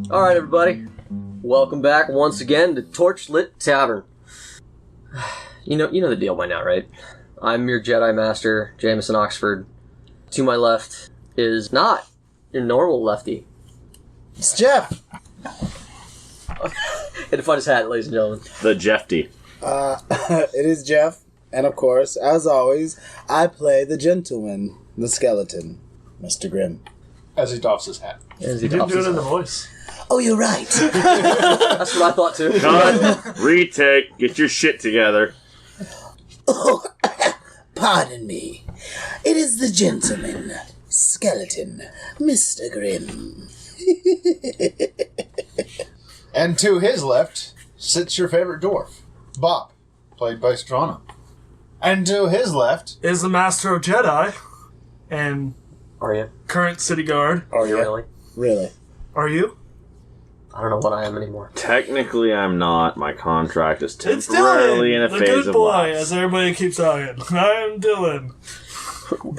Alright, everybody. Welcome back once again to Torchlit Tavern. You know the deal by now, right? I'm your Jedi Master, Jameson Oxford. To my left is not your normal lefty. It's Jeff. Had to find his hat, ladies and gentlemen. The Jefty. It is Jeff, and of course, as always, I play the gentleman, the skeleton, Mr. Grimm. As he doffs his hat. As he You didn't doffs do his it in the hat. voice. Oh, you're right. That's what I thought too. Cut. Retake. Get your shit together. Oh, pardon me. It is the gentleman, skeleton, Mr. Grimm. And to his left sits your favorite dwarf, Bobp, played by Strana. And to his left... Is the Master of Jedi and Are you? current city guard. Are you really? Really? Are you? I don't know what I am anymore. Technically, I'm not. My contract is It's temporarily in Dillon, a the phase good of boy, life. as everybody keeps saying. I am Dillon.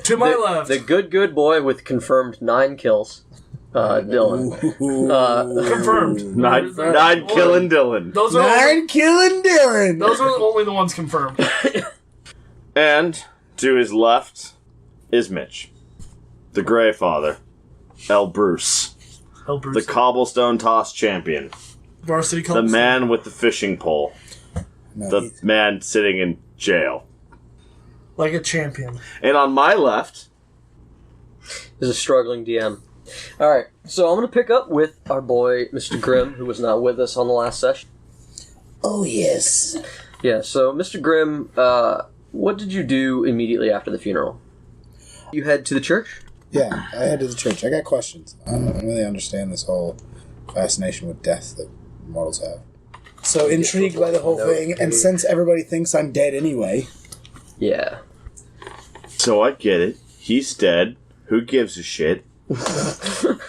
To my left. The good boy with confirmed 9 kills. Dillon. Confirmed. Nine They're- killing Dillon. Those are Nine killing Darren. those are only the ones confirmed. And to his left is Mitch, the Grey Father, El Bruce, El the Bruce. cobblestone toss champion, Varsity the Club. man with the fishing pole, No, the he's- man sitting in jail. Like a champion. And on my left, Is a struggling DM. Alright, so I'm going to pick up with our boy, Mr. Grimm, who was not with us on the last session. Oh, yes. Yeah, so Mr. Grimm, what did you do immediately after the funeral? You head to the church? Yeah, I head to the church. I got questions. I don't really understand this whole fascination with death that mortals have. So intrigued by the whole thing, and since everybody thinks I'm dead anyway... Yeah. so I get it. He's dead. Who gives a shit?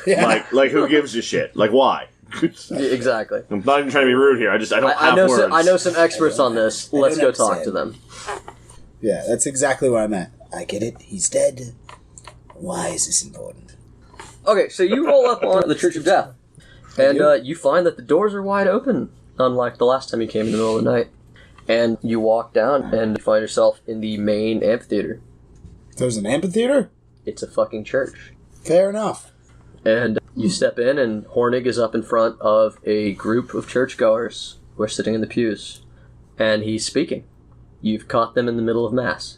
Yeah. Like who gives a shit? Like, why? Exactly. I'm not even trying to be rude here. I don't I have know words. I know some experts on this. Let's don't go understand. talk to them. Yeah, that's exactly where I'm at. I get it. He's dead. Why is this important? Okay, so you roll up on the Church of Death, and you find that the doors are wide open, unlike the last time you came in the middle of the night. And you walk down and you find yourself in the main amphitheater. There's an amphitheater? It's a fucking church. Fair enough. And you step in, and Hornig is up in front of a group of churchgoers who are sitting in the pews. And he's speaking. You've caught them in the middle of Mass.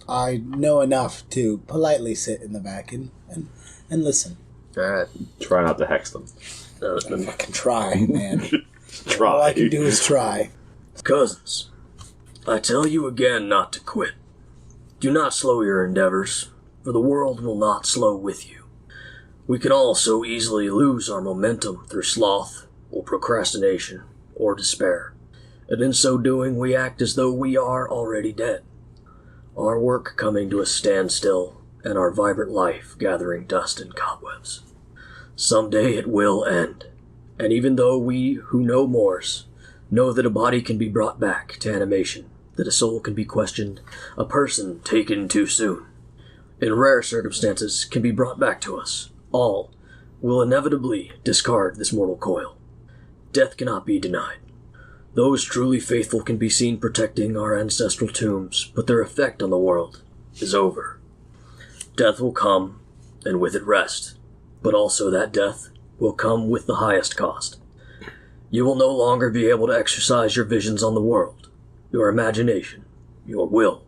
I know enough to politely sit in the back and listen. Alright. Try not to hex them. I fucking try, man. Try. All I can do is try. Cousins, I tell you again not to quit. Do not slow your endeavors, for the world will not slow with you. We can all so easily lose our momentum through sloth, or procrastination, or despair, and in so doing we act as though we are already dead. Our work coming to a standstill, and our vibrant life gathering dust and cobwebs. Someday it will end, and even though we who know Morse know that a body can be brought back to animation, that a soul can be questioned, a person taken too soon, in rare circumstances can be brought back to us, all will inevitably discard this mortal coil. Death cannot be denied. Those truly faithful can be seen protecting our ancestral tombs, but their effect on the world is over. Death will come, and with it rest, but also that death will come with the highest cost. You will no longer be able to exercise your visions on the world, your imagination, your will.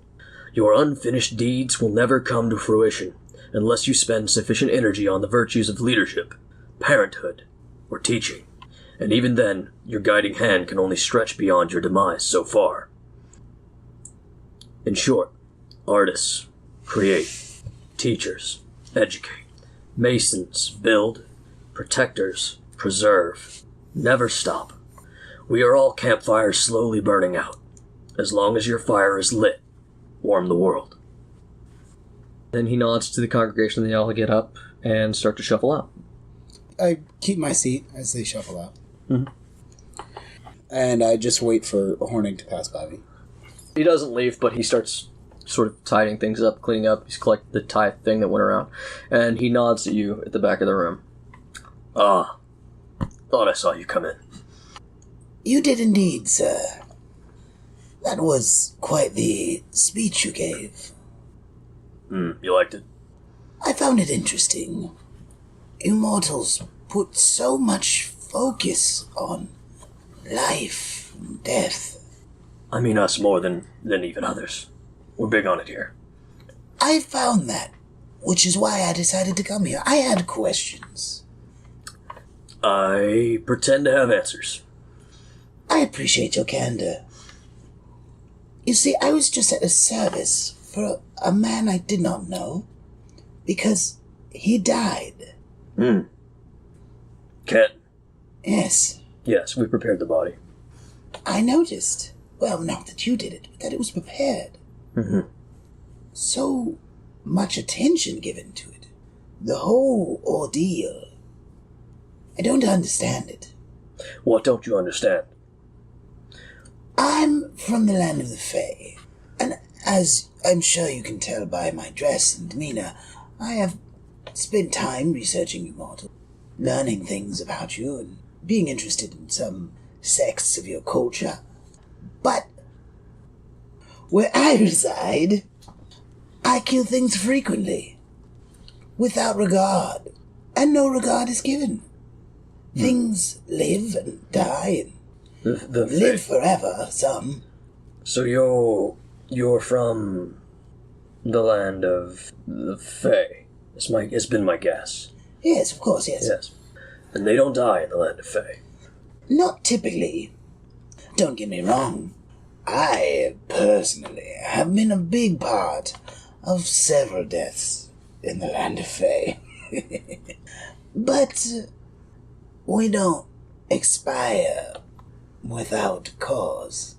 Your unfinished deeds will never come to fruition unless you spend sufficient energy on the virtues of leadership, parenthood, or teaching. And even then, your guiding hand can only stretch beyond your demise so far. In short, artists create, teachers educate, masons build, protectors preserve. Never stop. We are all campfires slowly burning out. As long as your fire is lit, warm the world. Then he nods to the congregation, and they all get up and start to shuffle out. I keep my seat as they shuffle out. Mhm. And I just wait for Hornig to pass by me. He doesn't leave, but he starts sort of tidying things up, cleaning up. He's collecting the tithe thing that went around. And he nods at you at the back of the room. Ah, Thought I saw you come in. You did indeed, sir. That was quite the speech you gave. You liked it? I found it interesting. You mortals put so much focus on life and death. I mean us more than even others. We're big on it here. I found that, which is why I decided to come here. I had questions. I pretend to have answers. I appreciate your candor. You see, I was just at a service for a man I did not know, because he died. Ken? Yes. Yes, we prepared the body. I noticed. Well, not that you did it, but that it was prepared. So much attention given to it. The whole ordeal. I don't understand it. What don't you understand? I'm from the land of the Fae, and as I'm sure you can tell by my dress and demeanor, I have spent time researching you mortal, learning things about you, and being interested in some sects of your culture. But where I reside, I kill things frequently, without regard, and no regard is given. Things live and die and The live forever, some. So you're from the land of the Fae. It's been my guess. Yes, of course, yes. Yes. And they don't die in the land of Fae. Not typically. Don't get me wrong. I, personally, have been a big part of several deaths in the land of Fae. But we don't expire without cause.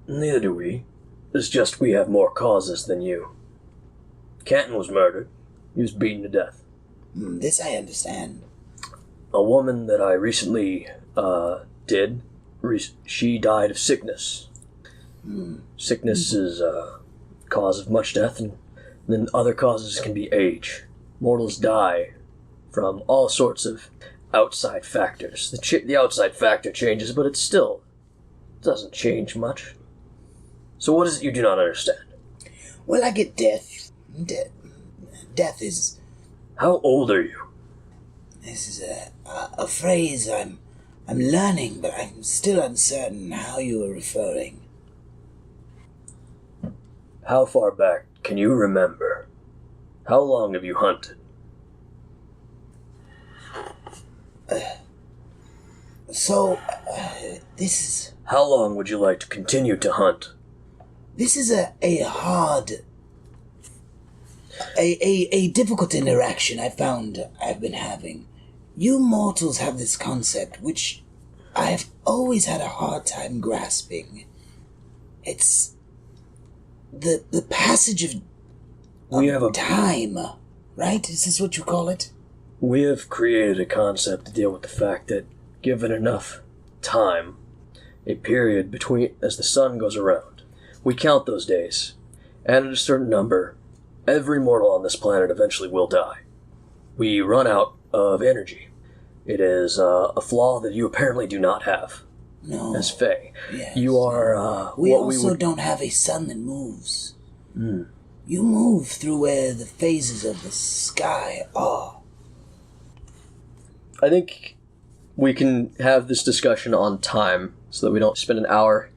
Neither do we. It's just we have more causes than you. Canton was murdered. He was beaten to death. This I understand. A woman that I recently she died of sickness. Sickness is a cause of much death, and then other causes can be age. Mortals die from all sorts of outside factors. The outside factor changes, but it still doesn't change much. So what is it you do not understand? Well, I get death. Death is... How old are you? This is a phrase I'm learning, but I'm still uncertain how you are referring. How far back can you remember? How long have you hunted? This is... How long would you like to continue to hunt? This is a hard... A difficult interaction I found I've been having. You mortals have this concept, which I have always had a hard time grasping. It's... The passage of time, right? Is this what you call it? We have created a concept to deal with the fact that, given enough time, a period between as the sun goes around, we count those days, and at a certain number, every mortal on this planet eventually will die. We run out of energy. It is a flaw that you apparently do not have. No. As Fae. Yes. You are, we also don't have a sun that moves. You move through where the phases of the sky are. I think we can have this discussion on time so that we don't spend an hour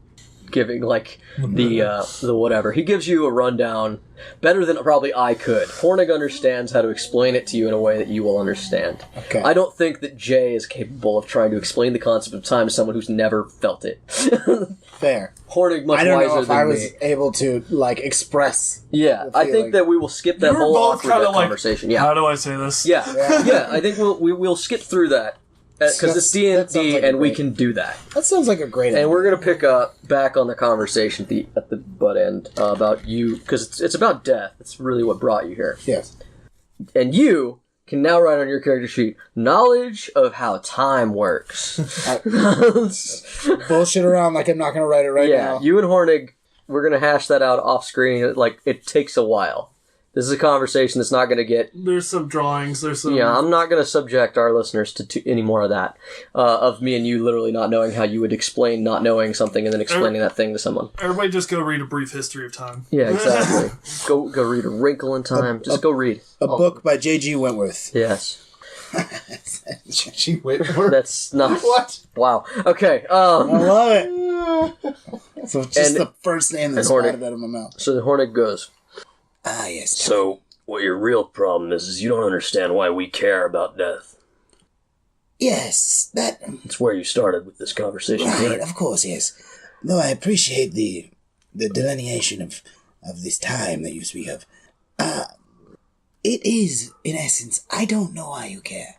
giving, like, the whatever. He gives you a rundown better than probably I could. Hornig understands how to explain it to you in a way that you will understand. Okay. I don't think that Jay is capable of trying to explain the concept of time to someone who's never felt it. Fair. Hornig much I don't wiser know if than I was me. able to, like, express. Yeah, the I think feeling. that we will skip that You were whole both awkward kind of like, conversation. Yeah. how do I say this? Yeah, I think we'll skip through that because it's That sounds D&D like a and we great- can do that. That sounds like a great idea. And we're gonna pick up back on the conversation at the butt end about you because it's about death. It's really what brought you here. Yes. And you can now write on your character sheet knowledge of how time works. Bullshit around like I'm not going to write it right Yeah, now. you and Hornig, we're gonna hash that out off screen. Like it takes a while This is a conversation that's not going to get... There's some drawings, there's some... Yeah, I'm not going to subject our listeners to any more of that. Of me and you literally not knowing how you would explain not knowing something and then explaining that thing to someone. Everybody just go read A Brief History of Time. Yeah, exactly. Go read A Wrinkle in Time. Just go read. A book by J.G. Wentworth. Yes. J.G. Wentworth? That's not... What? Wow. Okay. I love it. So just the first name that's right out of my mouth. So the Hornet goes... Ah, yes. So, what your real problem is you don't understand why we care about death. Yes, that... It's where you started with this conversation, Right, of course, yes. Though I appreciate the delineation of this time that you speak of. It is, in essence, I don't know why you care.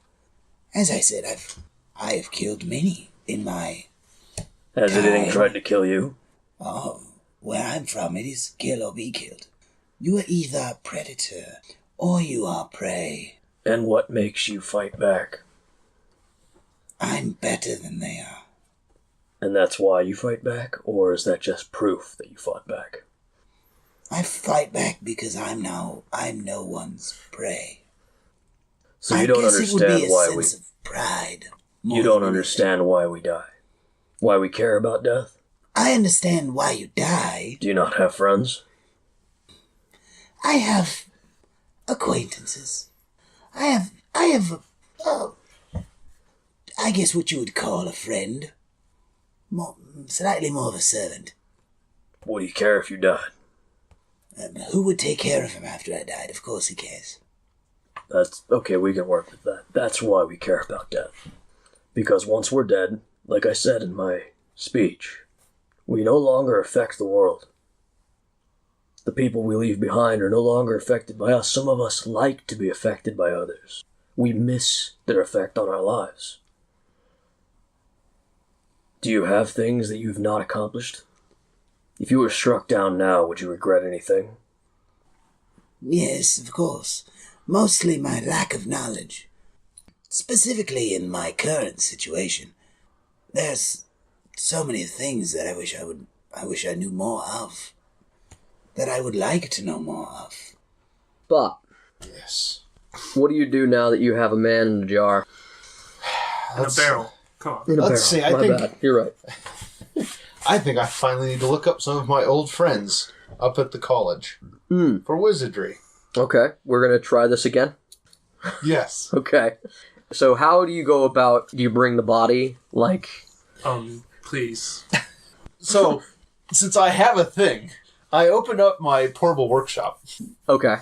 As I said, I have killed many in my... Has anything tried to kill you? Oh, where I'm from, it is kill or be killed. You are either a predator or you are prey. And what makes you fight back? I'm better than they are. And that's why you fight back? Or is that just proof that you fought back? I fight back because I'm no one's prey. So you don't understand why we... Of pride. You don't understand why we die? Why we care about death? I understand why you die. Do you not have friends? I have acquaintances. I have I guess what you would call a friend. Slightly more of a servant. What do you care if you died? Who would take care of him after I died? Of course he cares. That's okay, we can work with that. That's why we care about death. Because once we're dead, like I said in my speech, we no longer affect the world. The people we leave behind are no longer affected by us. Some of us like to be affected by others. We miss their effect on our lives. Do you have things that you've not accomplished? If you were struck down now, would you regret anything? Yes, of course. Mostly my lack of knowledge. Specifically in my current situation. There's so many things that I wish I knew more of. That I would like to know more of. Bobp. Yes. What do you do now that you have a man in a jar? In a barrel. Come on. In a Let's barrel. see, I think- bad. You're right. I think I finally need to look up some of my old friends up at the college for wizardry. Okay, we're going to try this again. Yes. Okay. So how do you go about, do you bring the body, like... Please. So, since I have a thing, I open up my portable workshop. Okay.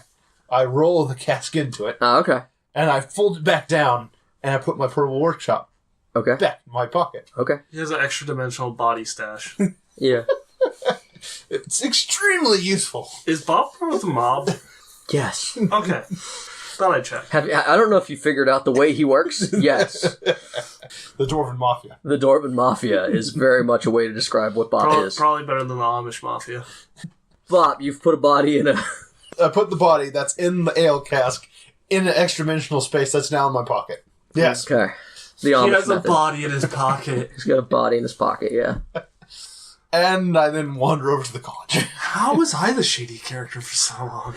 I roll the cask into it, Okay. and I fold it back down, and I put my portable workshop Okay. back in my pocket. Okay. He has an extra dimensional body stash. Yeah. It's extremely useful. Is Bob part of the mob? Yes. Okay. Thought I'd check. I don't know if you figured out the way he works. Yes. The Dwarven Mafia. The Dwarven Mafia is very much a way to describe what Bobp is. Probably better than the Amish Mafia. Bobp, you've put a body in a... I put the body that's in the ale cask in an extra-dimensional space that's now in my pocket. Yes. Okay. The Amish He has method. a body in his pocket. He's got a body in his pocket, yeah. And I then wander over to the college. How was I the shady character for so long?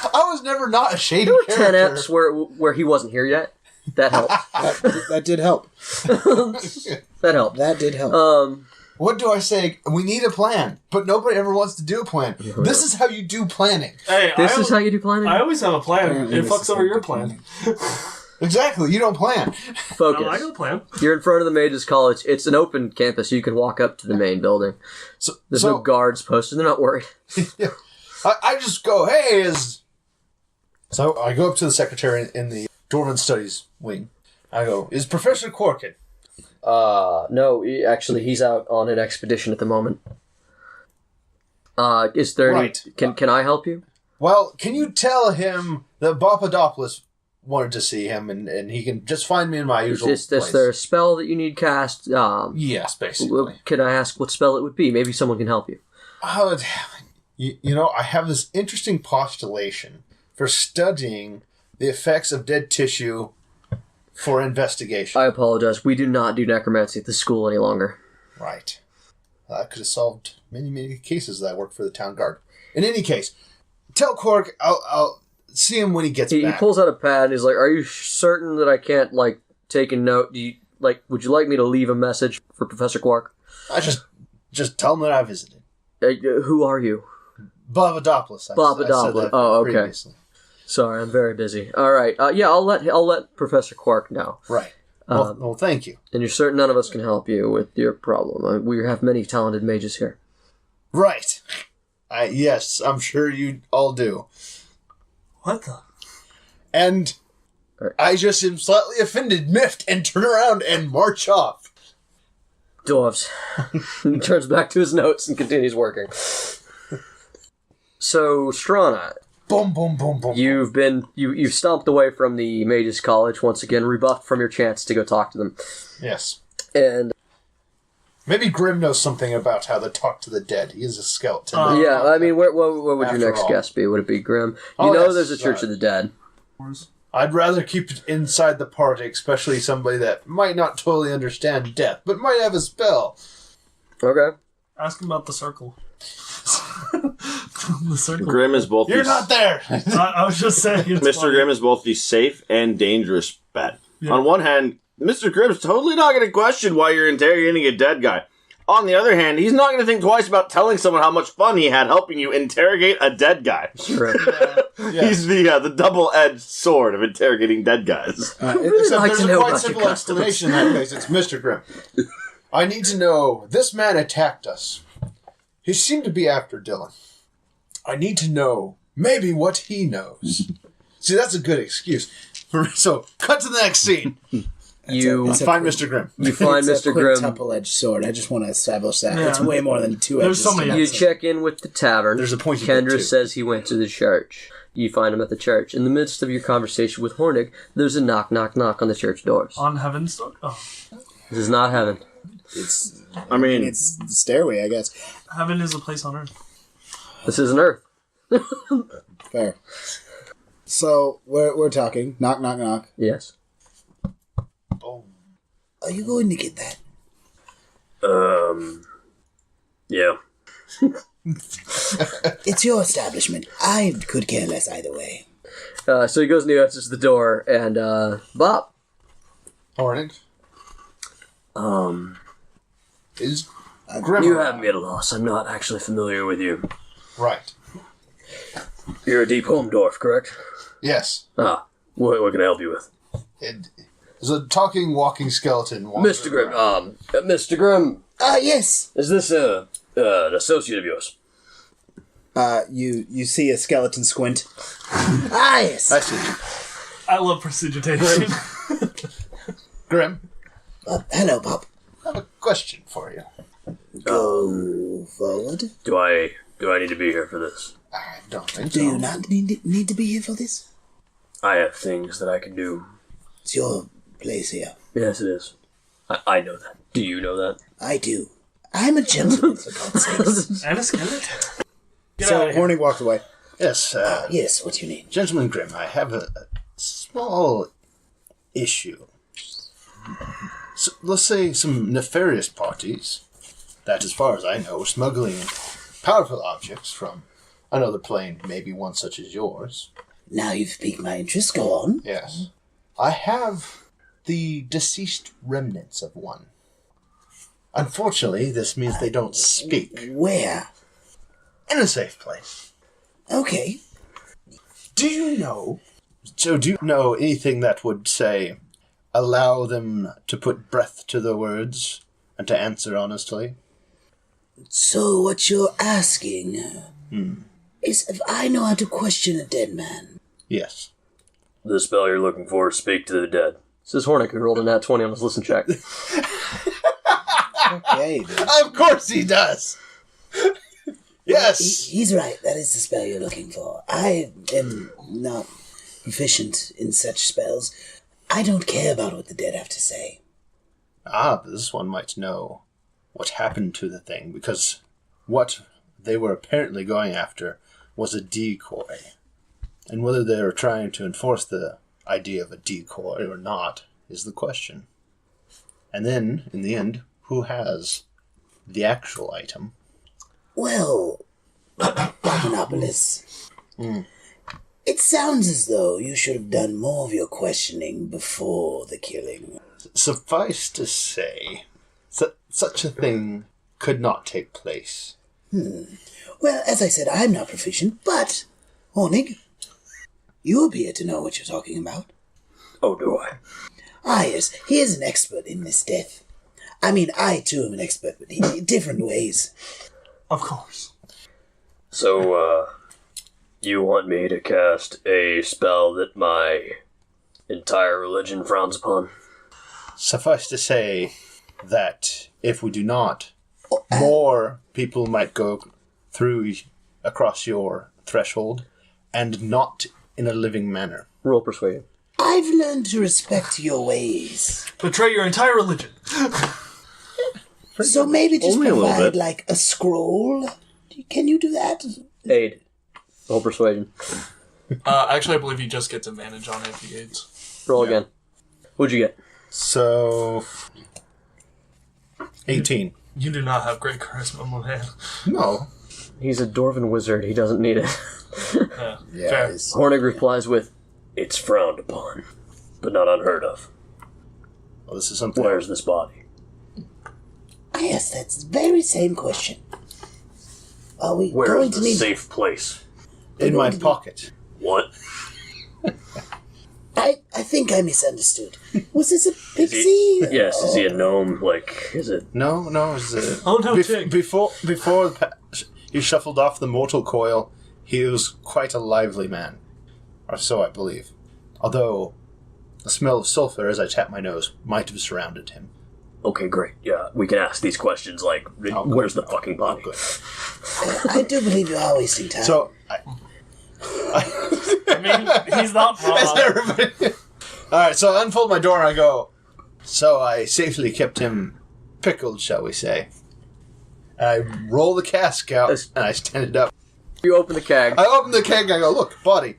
I was never not a shady There were character. 10 eps where he wasn't here yet. That helped. That did help. That helped. That did help. What do I say? We need a plan, but nobody ever wants to do a plan. This is how you do planning. Hey, This is how you do planning? I always have a plan. Apparently It this fucks is over how your you do plan. Exactly, you don't plan. Focus. I got a plan. You're in front of the Mages College. It's an open campus. You can walk up to the main building. There's no guards posted. They're not worried. I just go, hey, So I go up to the secretary in the Dwarven Studies wing. I go, is Professor Corkin? No, actually, he's out on an expedition at the moment. Is there Right. any... Can I help you? Well, can you tell him that Bopadopoulos wanted to see him and he can just find me in my usual Is place? there a spell that you need cast? Yes, basically. Can I ask what spell it would be? Maybe someone can help you. You know, I have this interesting postulation for studying the effects of dead tissue for investigation. I apologize. We do not do necromancy at the school any longer. Right. I could have solved many, many cases that I work for the town guard. In any case, tell Quark I'll see him when he gets He back. pulls out a pad and he's like, "Are you certain that I can't, like, take a note? Would you like me to leave a message for Professor Quark?" I just tell him that I visited. Who are you? Bobadopoulos. Bobadopoulos. Oh, okay. Previously. Sorry, I'm very busy. All right. Yeah, I'll let Professor Quark know. Right. Well, thank you. And you're certain none of us can help you with your problem. We have many talented mages here. Right. Yes, I'm sure you all do. What the? And Right. I just am slightly offended, miffed, and turn around and march off. Dwarves. He turns back to his notes and continues working. So, Strana, Boom, boom, boom, boom. you've stomped away from the Mages College once again, rebuffed from your chance to go talk to them. Yes. And Maybe Grim knows something about how to talk to the dead. He is a skeleton. yeah, I mean, what would After your next all. guess be? Would it be Grim? Oh, yes, There's a Church of the Dead. I'd rather keep it inside the party, especially somebody that might not totally understand death, but might have a spell. Okay. Ask him about the circle. The circle. Grim is both You're not there! I was just saying. It's Mr. funny. Grimm is both the safe and dangerous bet. Yeah. On one hand, Mr. Grimm's totally not going to question why you're interrogating a dead guy. On the other hand, he's not going to think twice about telling someone how much fun he had helping you interrogate a dead guy. Sure. He's the double-edged sword of interrogating dead guys. Except like there's to a know quite about simple your explanation in that case. It's Mr. Grimm. I need to know, this man attacked us. He seemed to be after Dillon. I need to know maybe what he knows. See, that's a good excuse. So, cut to the next scene. You Find Mr. Grimm. you find It's a Mr. Grimm. quintuple-edged sword. I just want to establish that. Yeah. It's way more than two There's edges. so many to You that sword. check in with the tavern. There's a pointy bit, Kendra too. says he went to the church. You find him at the church. In the midst of your conversation with Hornig, there's a knock, knock, knock on the church doors. On Heaven's Door? Oh. This is not heaven. It's the stairway, I guess. Heaven is a place on earth. This isn't Earth. Fair. So we're talking. Knock, knock, knock. Yes. Are you going to get that? Yeah. It's your establishment. I could care less either way. So he goes and he answers the door, and Bobp. Morning. Is Grimm You around? have me at a loss. I'm not actually familiar with you. Right. You're a deep home dwarf, correct? Yes. Ah, what can I help you with? It is a talking, walking skeleton. Mr. Grimm, Mr. Grimm, Yes. is this an associate of yours? You see a skeleton squint. Yes. I see. I love prestidigitation. Grimm, Hello, Bob. I have a question for you. Go forward. Do I need to be here for this? I don't think Do so. you not need to be here for this? I have things that I can do. It's your place here. Yes, it is. I know that. Do you know that? I do. I'm a gentleman, for God's sakes. And a skeleton. Get So out of here. Hornig walked away. Yes, Yes, what's your name? Gentleman Grimm, I have a small issue. So, let's say some nefarious parties that, as far as I know, are smuggling powerful objects from another plane, maybe one such as yours. Now you've piqued my interest. Go on. Yes. I have the deceased remnants of one. Unfortunately, this means they don't speak. Where? In a safe place. Okay. Do you know anything that would, say, allow them to put breath to the words and to answer honestly? So what you're asking is if I know how to question a dead man. Yes. The spell you're looking for is Speak to the Dead. Says Hornick, who rolled a nat 20 on his listen check. Okay. Then. Of course he does! Yes! He's right. That is the spell you're looking for. I am not proficient in such spells. I don't care about what the dead have to say. But this one might know what happened to the thing, because what they were apparently going after was a decoy. And whether they were trying to enforce the idea of a decoy or not is the question. And then, in the end, who has the actual item? Well, Papanopoulos, It sounds as though you should have done more of your questioning before the killing. Suffice to say, such a thing could not take place. Well, as I said, I'm not proficient, but, Hornig, you appear to know what you're talking about. Oh, do I? Ah, yes, he is an expert in this death. I mean, I too am an expert, but in different ways. Of course. So, you want me to cast a spell that my entire religion frowns upon? Suffice to say that if we do not, more people might go through across your threshold, and not in a living manner. Roll persuasion. I've learned to respect your ways. Betray your entire religion. So maybe just Only a little provide, bit. like, a scroll? Can you do that? Aid. Roll persuasion. Actually, I believe he just gets advantage on it if he aids. Roll again. What'd you get? So, 18. You do not have great charisma, my man. No. He's a dwarven wizard. He doesn't need it. Yeah, Fair. he's- Hornig replies with, "It's frowned upon, but not unheard of. Well, this is something. Where's this body?" Yes, that's the very same question. Are we Where's going the to need... safe place? In my pocket. What? I think I misunderstood. Was this a pixie? Yes, is he a gnome? Like, is it... No, it's Oh, no, Tig. before he shuffled off the mortal coil, he was quite a lively man. Or so I believe. Although, the smell of sulfur as I tap my nose might have surrounded him. Okay, great. Yeah, we can ask these questions like, good. where's the fucking body? Good. I do believe you are wasting time. So, I mean, he's not wrong. everybody... Alright, so I unfold my door and I go, so I safely kept him pickled, shall we say. And I roll the cask out and I stand it up. You open the keg. I open the keg and I go, look, body.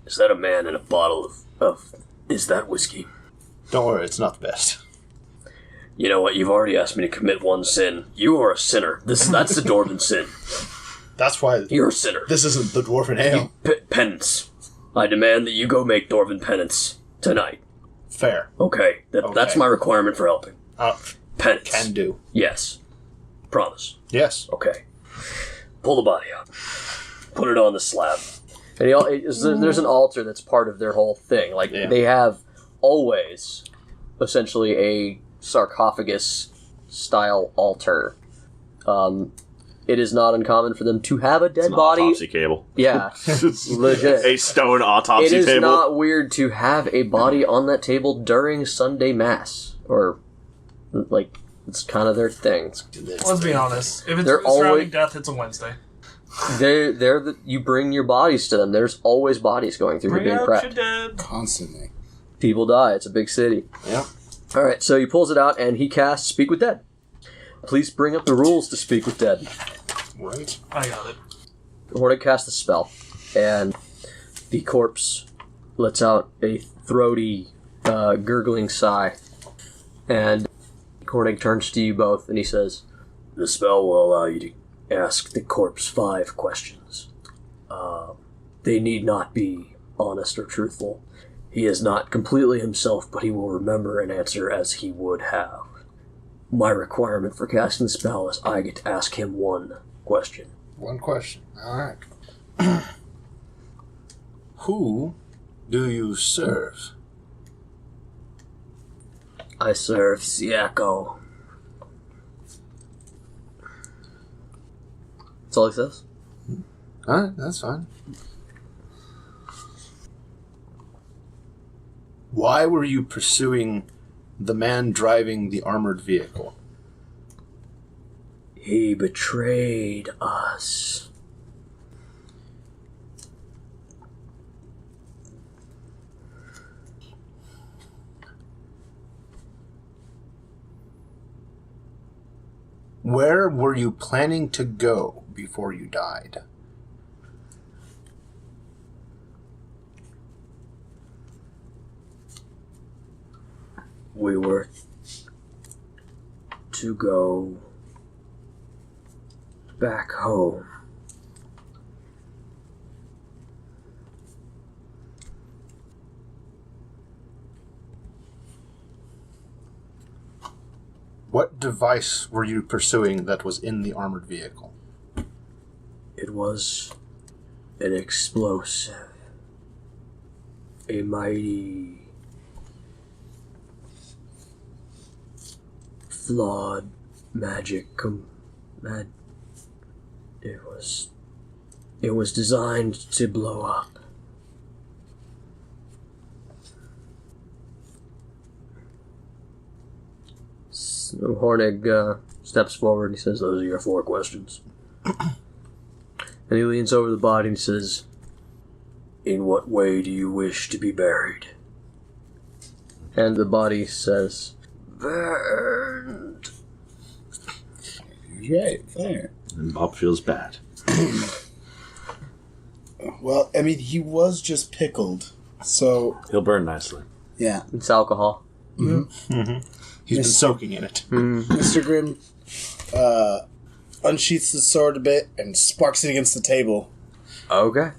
Is that a man in a bottle of... Is that whiskey? Don't worry, it's not the best. You know what? You've already asked me to commit one sin. You are a sinner. That's the dwarven sin. That's why You're a sinner. this isn't the dwarven ale. Penance. I demand that you go make dwarven penance tonight. Fair. Okay? That's Okay. my requirement for helping. Penance. Can do. Yes. Promise. Yes. Okay. Pull the body out. Put it on the slab. And there's an altar that's part of their whole thing. Like, Yeah. they have always, essentially, a sarcophagus-style altar. It is not uncommon for them to have a dead body. Autopsy cable. Yeah, legit. A stone autopsy It is table. not weird to have a body on that table during Sunday Mass. Or, like, it's kind of their thing. Let's be honest. If it's They're surrounding always- death, it's a Wednesday. You bring your bodies to them. There's always bodies going through Bring here being out your prepped. dead. Constantly. People die. It's a big city. Yep. Alright, so he pulls it out and he casts Speak with Dead. Please bring up the rules to Speak with Dead. Right. I got it. Hornig casts the spell, and the corpse lets out a throaty, gurgling sigh. And Hornig turns to you both and he says, "The spell will allow you to ask the corpse 5 questions. They need not be honest or truthful. He is not completely himself, but he will remember and answer as he would have. My requirement for casting the spell is I get to ask him 1 question. One question. Alright. Who do you serve? I serve Siako." That's all he says. Alright, that's fine. Why were you pursuing the man driving the armored vehicle? He betrayed us. Where were you planning to go before you died? We were to go back home. What device were you pursuing that was in the armored vehicle? It was an explosive. A mighty, flawed magic. It was designed to blow up. So Hornig steps forward and he says, "Those are your 4 questions." And he leans over the body and says, "In what way do you wish to be buried?" And the body says, "Burned." Right, fair. And Bob feels bad. Well, I mean, he was just pickled, so He'll burn nicely. yeah. It's alcohol. He's been soaking in it. Mr. Grimm unsheaths the sword a bit and sparks it against the table. Okay.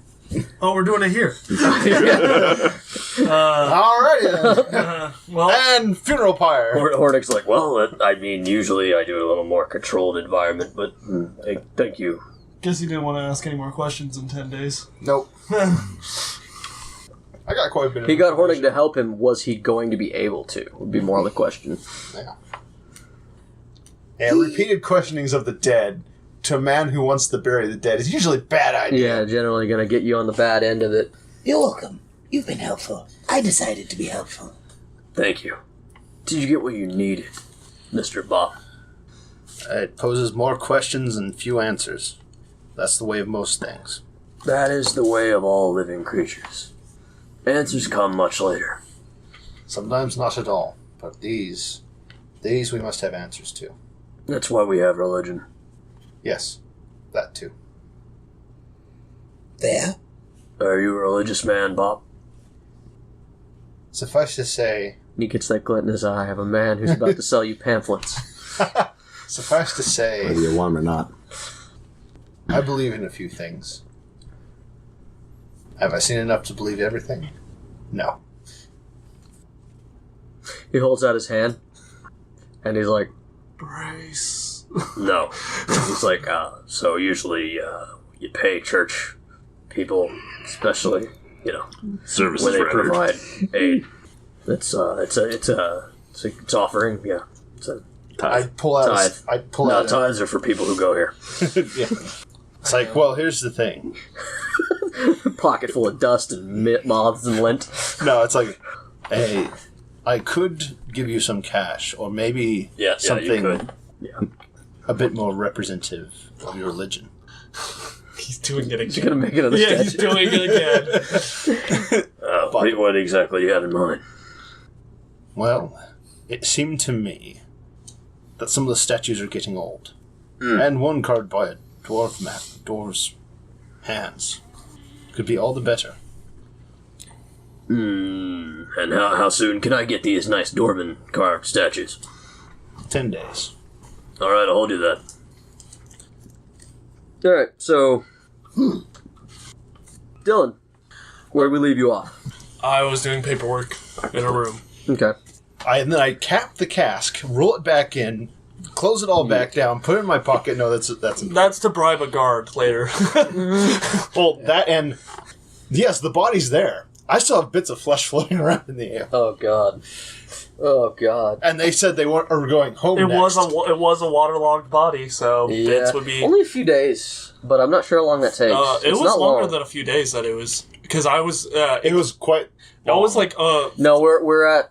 Oh, we're doing it here. Alrighty then. Well, And funeral pyre. Hornig's like, well, usually I do a little more controlled environment, but hey, thank you. guess he didn't want to ask any more questions in 10 days. Nope. I got quite a bit of He got Hornig information. to help him. Was he going to be able to? Would be more the question. Yeah. And repeated questionings of the dead to a man who wants to bury the dead is usually a bad idea. Yeah, generally going to get you on the bad end of it. You're welcome. You've been helpful. I decided to be helpful. Thank you. Did you get what you needed, Mr. Bobp? It poses more questions than few answers. That's the way of most things. That is the way of all living creatures. Answers come much later. Sometimes not at all, but these we must have answers to. That's why we have religion. Yes, that too. There? Are you a religious man, Bobp? Suffice to say, He gets that glint in his eye of a man who's about to sell you pamphlets. suffice to say, Whether you want them or not. I believe in a few things. Have I seen enough to believe everything? No. He holds out his hand, and he's like, Brace. no. He's like, so usually you pay church people, especially, Services when they rendered. provide aid. It's offering, yeah. It's a I pull out. Tithe. I pull no, out. tithes are for people who go here. Yeah. It's like, well, here's the thing. Pocket full of dust and moths and lint. No, it's like, hey, I could give you some cash, or maybe You something could. Yeah. a bit more representative of your religion. He's doing it He's again. gonna make another Yeah, sketch. he's doing it again. What exactly you had in mind? Well, it seemed to me that some of the statues are getting old, and one carved by a dwarf's hands could be all the better. And how soon can I get these nice Dwarven carved statues? 10 days. Alright, I'll hold you that. Alright, so... Dillon, where do we leave you off? I was doing paperwork in a room. Okay. And then I cap the cask, roll it back in, close it all back down, put it in my pocket. No, that's That's to bribe a guard later. well, that and yes, the body's there. I still have bits of flesh floating around in the air. Oh, God. Oh, God. And they said they are going home. It next. was a waterlogged body, so Yeah. bits would be. Only a few days, but I'm not sure how long that takes. It It's was not longer long. than a few days that it was because I was. It was quite. I was like, No, we're at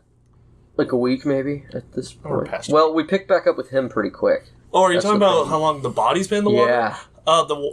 like a week maybe at this Or point. past Well, we picked back up with him pretty quick. oh, are you That's talking the about thing. how long the body's been in the water? Yeah.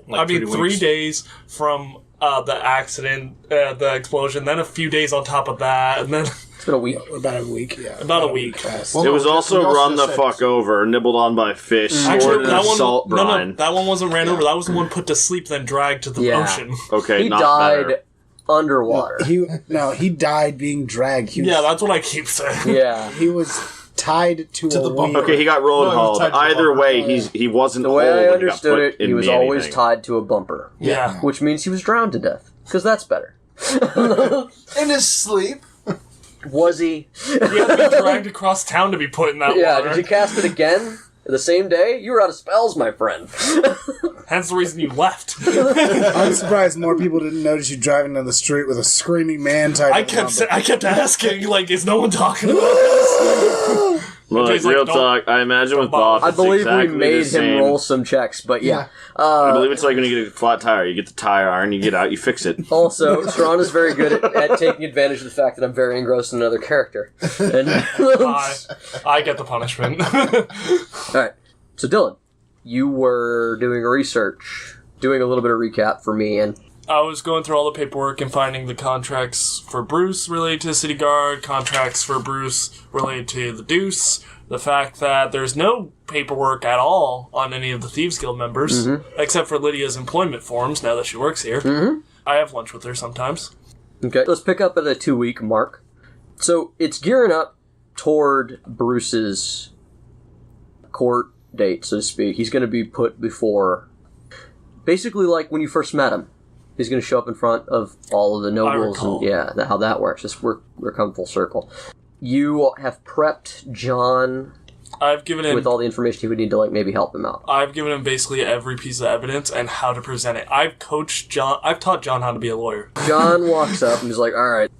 Like 3 3 weeks. days from the accident, the explosion, then a few days on top of that, and then It's been a week. About a week, yeah. About a week. past. Well, It was no, also we also run the said- fuck over, nibbled on by fish, stored actually in that a one, salt no, brine. that one wasn't ran over. That was the one put to sleep, then dragged to the Yeah. ocean. Okay, He not died better. underwater. He died being dragged. He was, Yeah, that's what I keep saying. Yeah. he was tied to To a the bumper. wheel. Okay, he got road No, he was hauled. tied to the Either bumper. way, he wasn't The whole way when I he got understood put it, he in was the always anything. tied to a bumper. Yeah. Which means he was drowned to death. Because that's better. in his sleep. Was he? He had to be dragged across town to be put in that Yeah, water. did you cast it again? The same day? You were out of spells, my friend. Hence the reason you left. I'm surprised more people didn't notice you driving down the street with a screaming man type. I kept asking, like, is no one talking about this? Well, like, He's like, real "Don't- talk, I imagine with bother." Bob, I it's believe exactly we made the him same. roll some checks, but yeah. I believe it's like when you get a flat tire. You get the tire iron, you get out, you fix it. Also, Strawn is very good at taking advantage of the fact that I'm very engrossed in another character. And I get the punishment. Alright, so Dillon, you were doing research, doing a little bit of recap for me, and I was going through all the paperwork and finding the contracts for Bruce related to the City Guard, contracts for Bruce related to the Deuce, the fact that there's no paperwork at all on any of the Thieves Guild members, except for Lydia's employment forms now that she works here. I have lunch with her sometimes. okay, let's pick up at a 2-week mark. So it's gearing up toward Bruce's court date, so to speak. He's going to be put before, basically like when you first met him. He's going to show up in front of all of the nobles, and how that works. Just we're come full circle. You have prepped John I've given him with all the information he would need to like maybe help him out. I've given him basically every piece of evidence and how to present it. I've taught John how to be a lawyer. John walks up and he's like, "All right,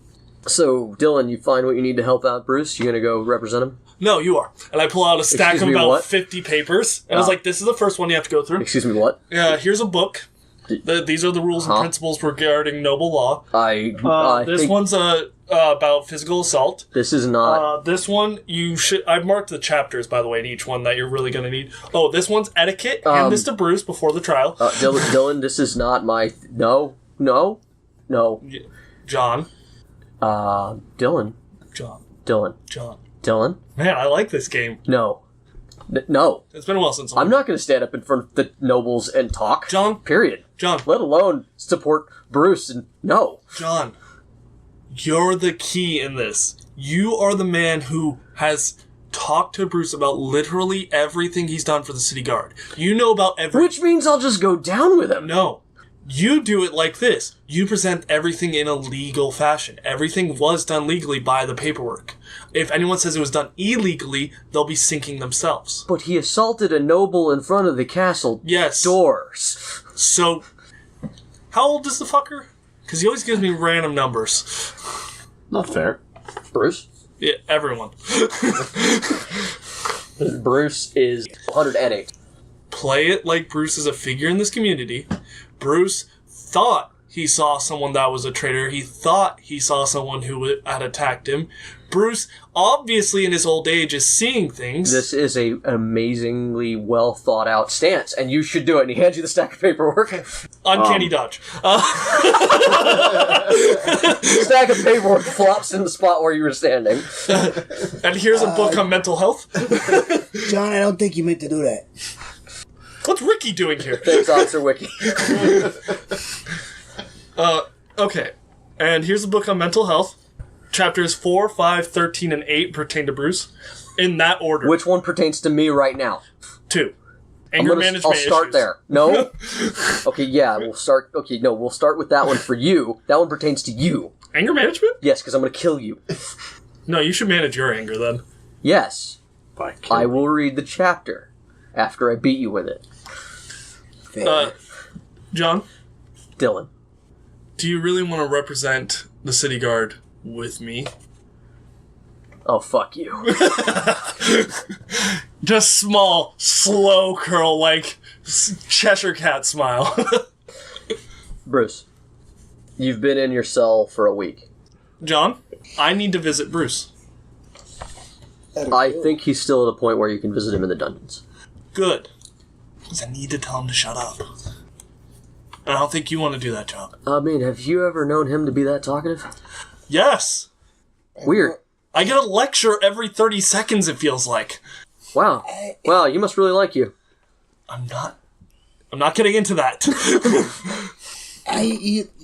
so Dillon, you find what you need to help out Bruce. You going to go represent him?" No, you are. And I pull out a stack Excuse of me, about what? 50 papers, and I was like, "This is the first one you have to go through. Excuse me, what? Here's a book. These are the rules and principles regarding noble law. I This think one's about physical assault. this is not. This one, you should... I've marked the chapters, by the way, in each one that you're really going to need. Oh, this one's etiquette. Hand this to Bruce before the trial. Dillon, this is not my. No. John. Dillon. Dillon. Man, I like this game. No. No. It's been a while since I'm not going to stand up in front of the nobles and talk. John. Period. John. Let alone support Bruce and no. John. You're the key in this. You are the man who has talked to Bruce about literally everything he's done for the City Guard. You know about every... Which means I'll just go down with him. No. You do it like this. You present everything in a legal fashion. Everything was done legally by the paperwork. If anyone says it was done illegally, they'll be sinking themselves. But he assaulted a noble in front of the castle doors. So, how old is the fucker? Because he always gives me random numbers. Not fair. Bruce? Yeah, everyone. Bruce is 108. Play it like Bruce is a figure in this community. Bruce thought he saw someone that was a traitor. He thought he saw someone who had attacked him. Bruce, obviously in his old age, is seeing things. This is a amazingly well thought out stance, and you should do it. And he hands you the stack of paperwork. Uncanny dodge. Stack of paperwork flops in the spot where you were standing. And here's a book on mental health. John, I don't think you meant to do that. What's Ricky doing here? Thanks, Officer Wiki. Okay. And here's a book on mental health. Chapters 4, 5, 13, and 8 pertain to Bruce. In that order. Which one pertains to me right now? 2. Anger management I'll start issues. there. No? Okay, yeah, we'll start... Okay, no, we'll start with that one for you. That one pertains to you. Anger management? Yes, because I'm going to kill you. No, you should manage your anger then. Yes. I will read the chapter after I beat you with it. Fair. John, Dillon. do you really want to represent the City Guard with me? Oh, fuck you. Just small, slow curl, like Cheshire Cat smile. Bruce, you've been in your cell for a week. John, I need to visit Bruce. I think he's still at a point where you can visit him in the dungeons. Good. Because I need to tell him to shut up. And I don't think you want to do that job. I mean, have you ever known him to be that talkative? Yes! Weird. I get a lecture every 30 seconds, it feels like. Wow. Wow, you must really like you. I'm not getting into that.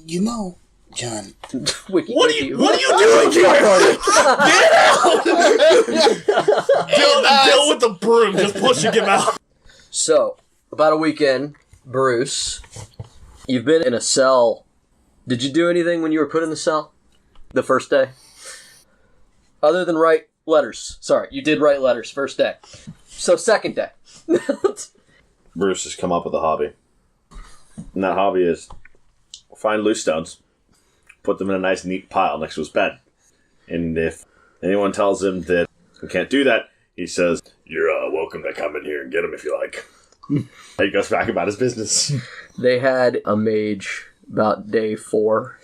You know, John. Wiki, What are you doing here? Get out! Dill with the broom, just pushing him out. So, about a week in, Bruce, you've been in a cell. Did you do anything when you were put in the cell? The first day? Other than write letters. Sorry, you did write letters first day. So second day. Bruce has come up with a hobby. And that hobby is find loose stones, put them in a nice neat pile next to his bed. And if anyone tells him that he can't do that, he says, "You're welcome to come in here and get them if you like." He goes back about his business. They had a mage about day 4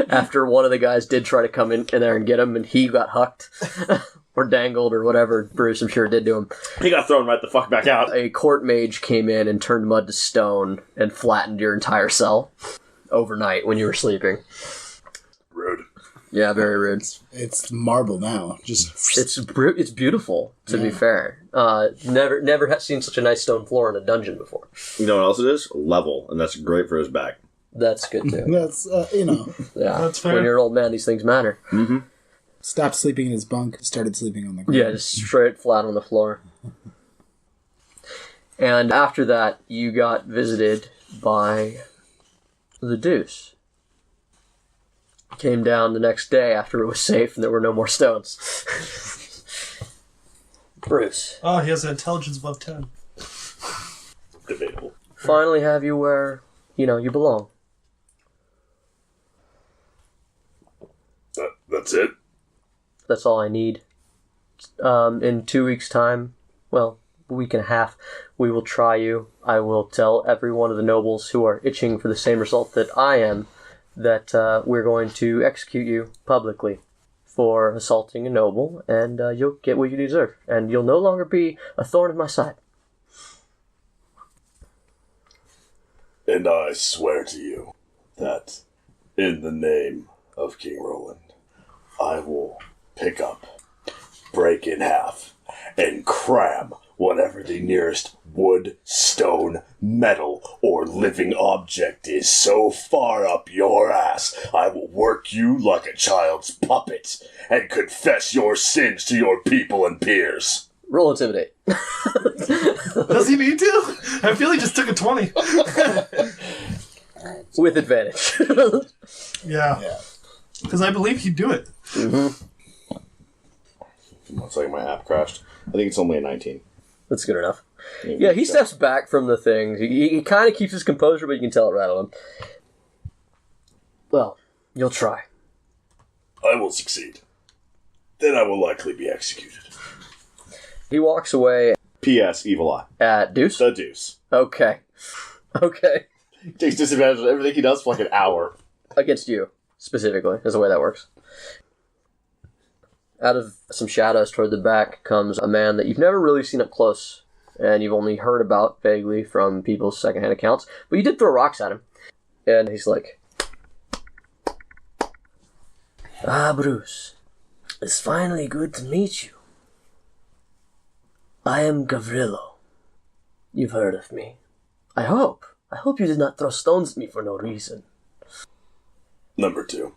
after one of the guys did try to come in there and get him, and he got hucked or dangled or whatever Bruce, I'm sure, did to him. He got thrown right the fuck back out. A court mage came in and turned mud to stone and flattened your entire cell overnight when you were sleeping. Rude. Yeah, very rude. It's marble now. Just It's beautiful, to be fair. Never seen such a nice stone floor in a dungeon before. You know what else it is? Level, and that's great for his back. That's good too. that's Yeah, That's fair. when you're an old man, these things matter. Mm-hmm. Stopped sleeping in his bunk. Started sleeping on the ground. Yeah, just straight flat on the floor. And after that, you got visited by the Deuce. Came down the next day after it was safe and there were no more stones. Bruce. Oh, he has an intelligence above 10. Debatable. Finally have you where, you belong. That's it? That's all I need. In 2 weeks' time, well, a week and a half, we will try you. I will tell every one of the nobles who are itching for the same result that I am that we're going to execute you publicly for assaulting a noble, and you'll get what you deserve. And you'll no longer be a thorn in my side. And I swear to you that, in the name of King Roland, I will pick up, break in half, and cram whatever the nearest wood, stone, metal, or living object is so far up your ass, I will work you like a child's puppet and confess your sins to your people and peers. Roll Intimidate. Does he need to? I feel he just took a 20. With advantage. Yeah. Because I believe he'd do it. Mm-hmm. Looks like my app crashed. I think it's only a 19. That's good enough. Yeah, he steps back from the thing. He kind of keeps his composure, but you can tell it rattled him. Well, you'll try. I will succeed. Then I will likely be executed. He walks away P.S. Evil Eye. at Deuce. The Deuce. Okay. Takes disadvantage of everything he does for like an hour. Against you, specifically, is the way that works. Out of some shadows toward the back comes a man that you've never really seen up close, and you've only heard about vaguely from people's secondhand accounts, but you did throw rocks at him. And he's like, Bruce, it's finally good to meet you. I am Gavrilo. You've heard of me. I hope you did not throw stones at me for no reason. Number 2.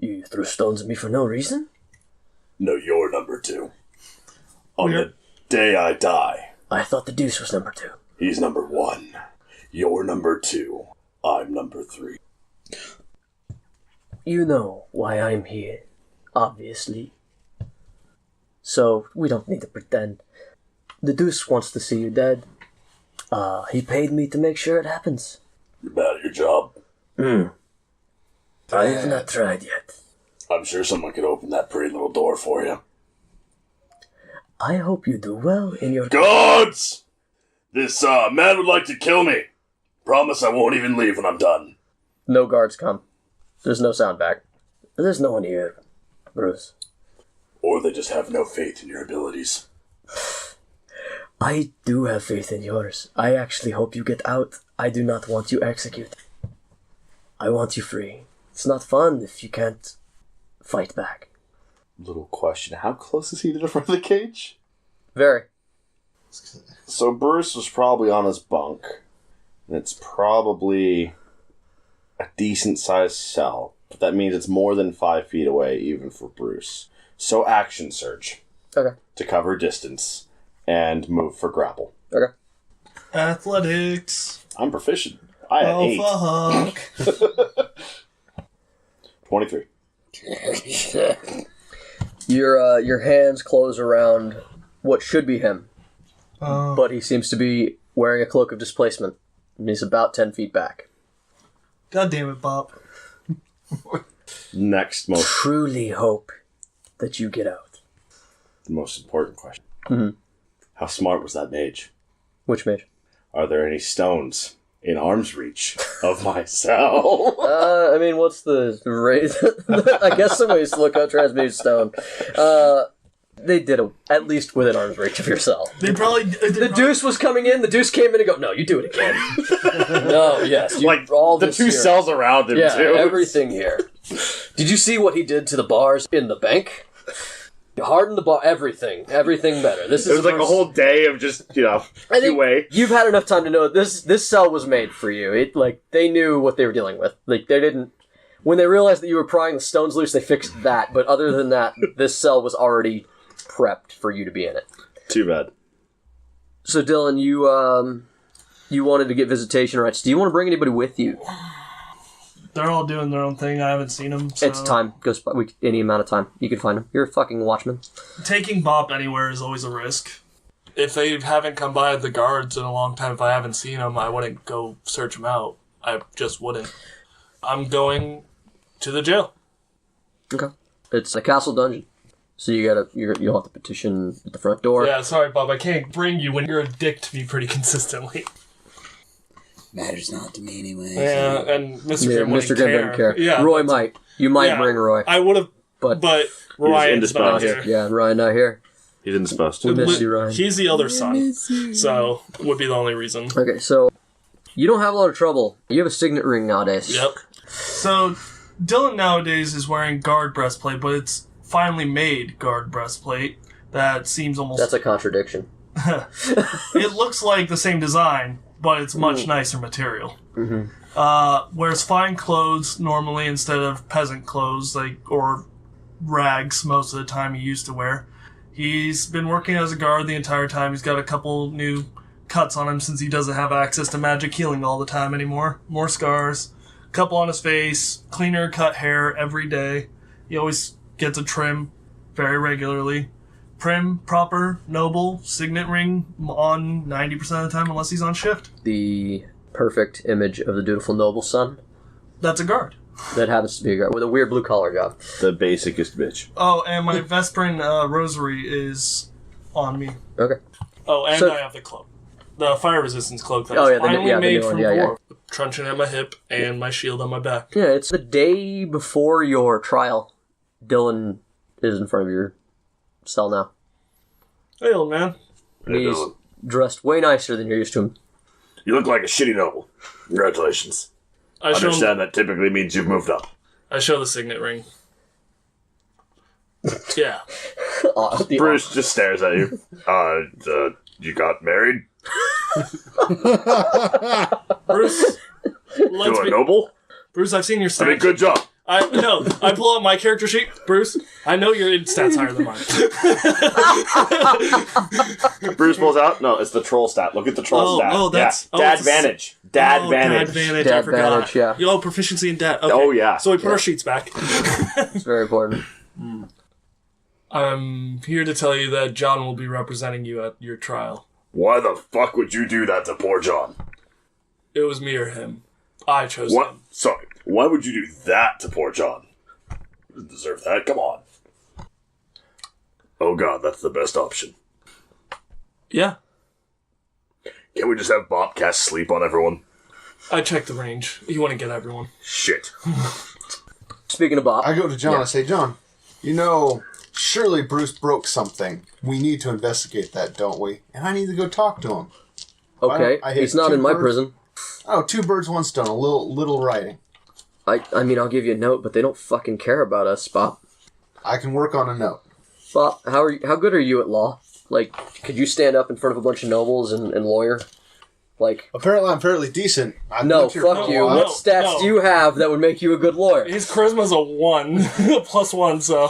You threw stones at me for no reason? No, you're number 2. On the day I die, I thought the Deuce was number 2. he's number 1. You're number 2. I'm number 3. You know why I'm here, obviously. So, we don't need to pretend. The Deuce wants to see you dead. He paid me to make sure it happens. You're bad at your job. I have not tried yet. I'm sure someone could open that pretty little door for you. I hope you do well in your... Guards! This man would like to kill me. Promise I won't even leave when I'm done. No guards come. There's no sound back. There's no one here, Bruce. Or they just have no faith in your abilities. I do have faith in yours. I actually hope you get out. I do not want you executed. I want you free. It's not fun if you can't fight back. Little question. How close is he to the front of the cage? Very. So Bruce was probably on his bunk. And it's probably a decent-sized cell. But that means it's more than 5 feet away, even for Bruce. So action surge. Okay. To cover distance. And move for grapple. Okay. Athletics. I'm proficient. I had 8. Fuck. 23. Your hands close around what should be him, but he seems to be wearing a cloak of displacement, and he's about 10 feet back. God damn it, Bobp. Next most Truly hope that you get out. the most important question. Mm-hmm. How smart was that mage? Which mage? Are there any stones in arm's reach of my cell? I mean, what's the rate? I guess some ways to look up transmuted stone. They did at least within arm's reach of your cell. The Deuce was coming in. The Deuce came in and go, no, you do it again. No, yes, Like all the this two here. cells around him Yeah, too. everything here. Did you see what he did to the bars in the bank? Hardened the bar. Everything better. This It is was like a whole day of just I think QA. you've had enough time to know this cell was made for you. It they knew what they were dealing with. Like they didn't. When they realized that you were prying the stones loose, they fixed that. But other than that, this cell was already prepped for you to be in it. Too bad. So Dillon, you wanted to get visitation rights. Do you want to bring anybody with you? They're all doing their own thing. I haven't seen them. So. It's time. Goes by any amount of time. You can find them. You're a fucking watchman. Taking Bobp anywhere is always a risk. If they haven't come by the guards in a long time, if I haven't seen them, I wouldn't go search them out. I just wouldn't. I'm going to the jail. Okay. It's a castle dungeon. So you'll have to petition at the front door. Yeah, sorry, Bob. I can't bring you when you're a dick to me pretty consistently. Matters not to me anyway. Yeah, and Mr. Grimm Mr. Grimm doesn't care. Yeah, Roy might. You might bring Roy. I would have, but Ryan's not indisposed. here. yeah, Ryan not here. He didn't supposed We to. miss you, Ryan. He's the elder son, so would be the only reason. Okay, so you don't have a lot of trouble. You have a signet ring nowadays. Yep. So Dillon nowadays is wearing guard breastplate, but it's finally made guard breastplate that seems almost... That's a contradiction. It looks like the same design, but it's much nicer material. Mm-hmm. Wears fine clothes normally instead of peasant clothes, or rags most of the time he used to wear. He's been working as a guard the entire time. He's got a couple new cuts on him since he doesn't have access to magic healing all the time anymore. More scars. Couple on his face. Cleaner cut hair every day. He always gets a trim very regularly. Prim, proper, noble, signet ring on 90% of the time unless he's on shift. The perfect image of the dutiful noble son That's a guard. that happens to be a guard with a weird blue collar job. The basicest bitch. Oh, and my Vesprin rosary is on me. Okay. Oh, and So- I have the cloak. The fire resistance cloak that Oh, was yeah, the new- finally yeah, the made new one, from yeah, yeah. war. Truncheon at my hip and my shield on my back. Yeah, it's the day before your trial. Dillon is in front of your cell now. Hey, old man. Hey, He's Dillon. dressed way nicer than you're used to him. You look like a shitty noble. Congratulations. I show Understand that typically means you've moved up. I show the signet ring. Yeah. Bruce just stares at you. You got married? Bruce, To a noble? Bruce, I've seen your stats. I mean, good job. I pull up my character sheet. Bruce, I know your stats higher than mine. Bruce pulls out. No, it's the troll stat. Look at the troll stat. Oh, that's... yeah. oh, Dad it's a- Vantage. Dad Oh, Vantage. Dad Vantage, Dad I forgot. Vantage, yeah. Yo, proficiency in dad. Okay. Oh, yeah. So we put our sheets back. It's very important. I'm here to tell you that John will be representing you at your trial. Why the fuck would you do that to poor John? It was me or him. I chose What? him. Sorry. Why would you do that to poor John? He doesn't deserve that. Come on. Oh god, that's the best option. Yeah. Can't we just have Bobp cast sleep on everyone? I checked the range. You want to get everyone. Shit. Speaking of Bob, I go to John and say, John, surely Bruce broke something. We need to investigate that, don't we? And I need to go talk to him. okay, I hate he's not two in my birds. prison. Oh, 2 birds, 1 stone. A little writing. I mean, I'll give you a note, but they don't fucking care about us, Bob. I can work on a note. Bob, how good are you at law? Like, could you stand up in front of a bunch of nobles and lawyer? Like, Apparently, I'm fairly decent. I've no, looked here fuck for a you. while. What stats do you have that would make you a good lawyer? His charisma's a 1. +1, so...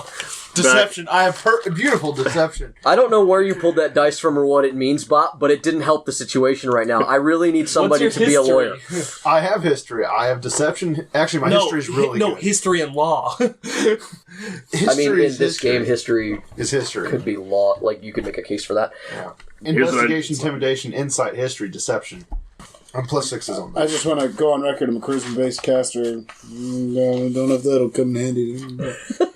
Deception. I have beautiful deception. I don't know where you pulled that dice from or what it means, Bop, but it didn't help the situation right now. I really need somebody to be a lawyer. I have history. I have deception. Actually, my history is really good. History and law. I mean, in this game, history is history. Could be law. Like, you could make a case for that. Yeah. Investigation, intimidation, insight, history, deception. I'm +6s on that. I just want to go on record. I'm a charisma-based caster. Don't know if that'll come in handy.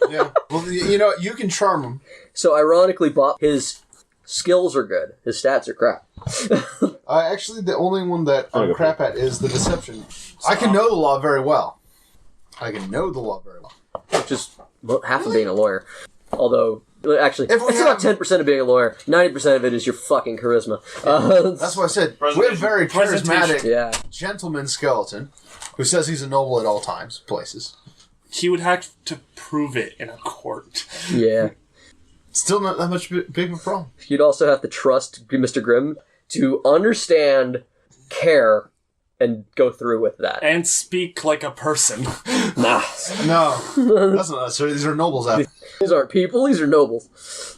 Yeah. Well, you know, you can charm him. So, ironically, Bop, his skills are good. His stats are crap. Actually, the only one that I'm crap at is the deception. I can know the law very well. Which is half of being a lawyer. Although... Actually, it's about 10% of being a lawyer. 90% of it is your fucking charisma. That's what I said. We're a very charismatic gentleman skeleton who says he's a noble at all times, places. He would have to prove it in a court. Yeah. Still not that much big of a problem. You'd also have to trust Mr. Grimm to understand, care, and go through with that. And speak like a person. Nah. No. That's not necessary. These are nobles. These aren't people, these are nobles.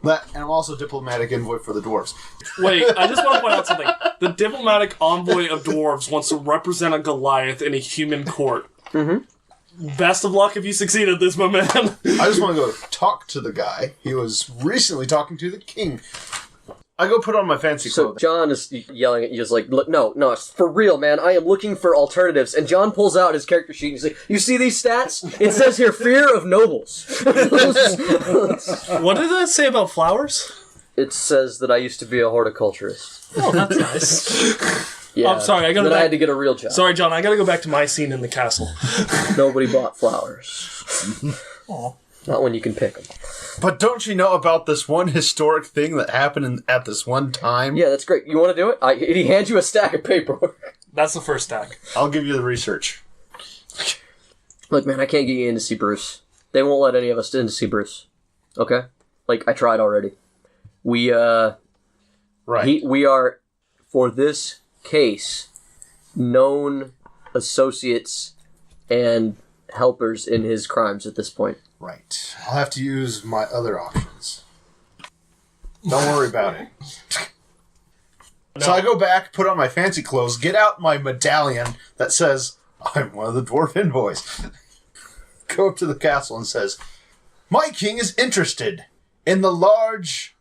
And I'm also diplomatic envoy for the dwarves. Wait, I just want to point out something. The diplomatic envoy of dwarves wants to represent a Goliath in a human court. Mm-hmm. Best of luck if you succeed at this, my man. I just want to go talk to the guy. He was recently talking to the king. I go put on my fancy clothes. So John is yelling at you, just like, look, no, it's for real, man. I am looking for alternatives. And John pulls out his character sheet and he's like, you see these stats? It says here, fear of nobles. What did that say about flowers? It says that I used to be a horticulturist. Oh, that's nice. Yeah. I'm sorry, I had to get a real job. Sorry, John, I gotta go back to my scene in the castle. Nobody bought flowers. Aw. Not when you can pick them. But don't you know about this one historic thing that happened at this one time? Yeah, that's great. You want to do it? He hands you a stack of paperwork. That's the first stack. I'll give you the research. Look, man, I can't get you in to see Bruce. They won't let any of us in to see Bruce. Okay? Like, I tried already. We are, for this case, known associates and helpers in his crimes at this point. Right. I'll have to use my other options. Don't worry about it. No. So I go back, put on my fancy clothes, get out my medallion that says, I'm one of the dwarf envoys. Go up to the castle and says, my king is interested in the large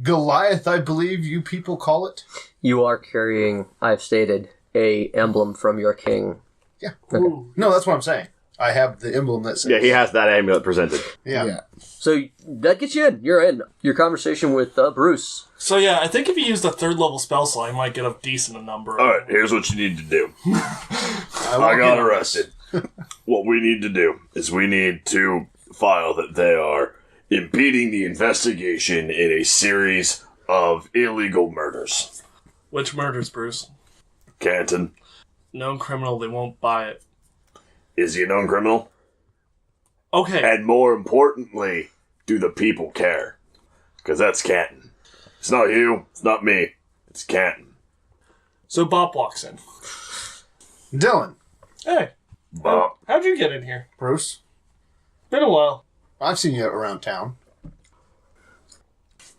Goliath, I believe you people call it. You are carrying, I've stated, a emblem from your king. Yeah. Okay. No, that's what I'm saying. I have the emblem that says... Yeah, he has that amulet presented. Yeah. So that gets you in. You're in. Your conversation with Bruce. So yeah, I think if you used a 3rd level spell slot, you might get a decent number. Alright, here's what you need to do. I got arrested. What we need to do is we need to file that they are impeding the investigation in a series of illegal murders. Which murders, Bruce? Canton. Known criminal, they won't buy it. Is he a known criminal? Okay. And more importantly, do the people care? Because that's Canton. It's not you, it's not me, it's Canton. So Bop walks in. Dillon. Hey. Bop. How'd you get in here? Bruce. Been a while. I've seen you around town.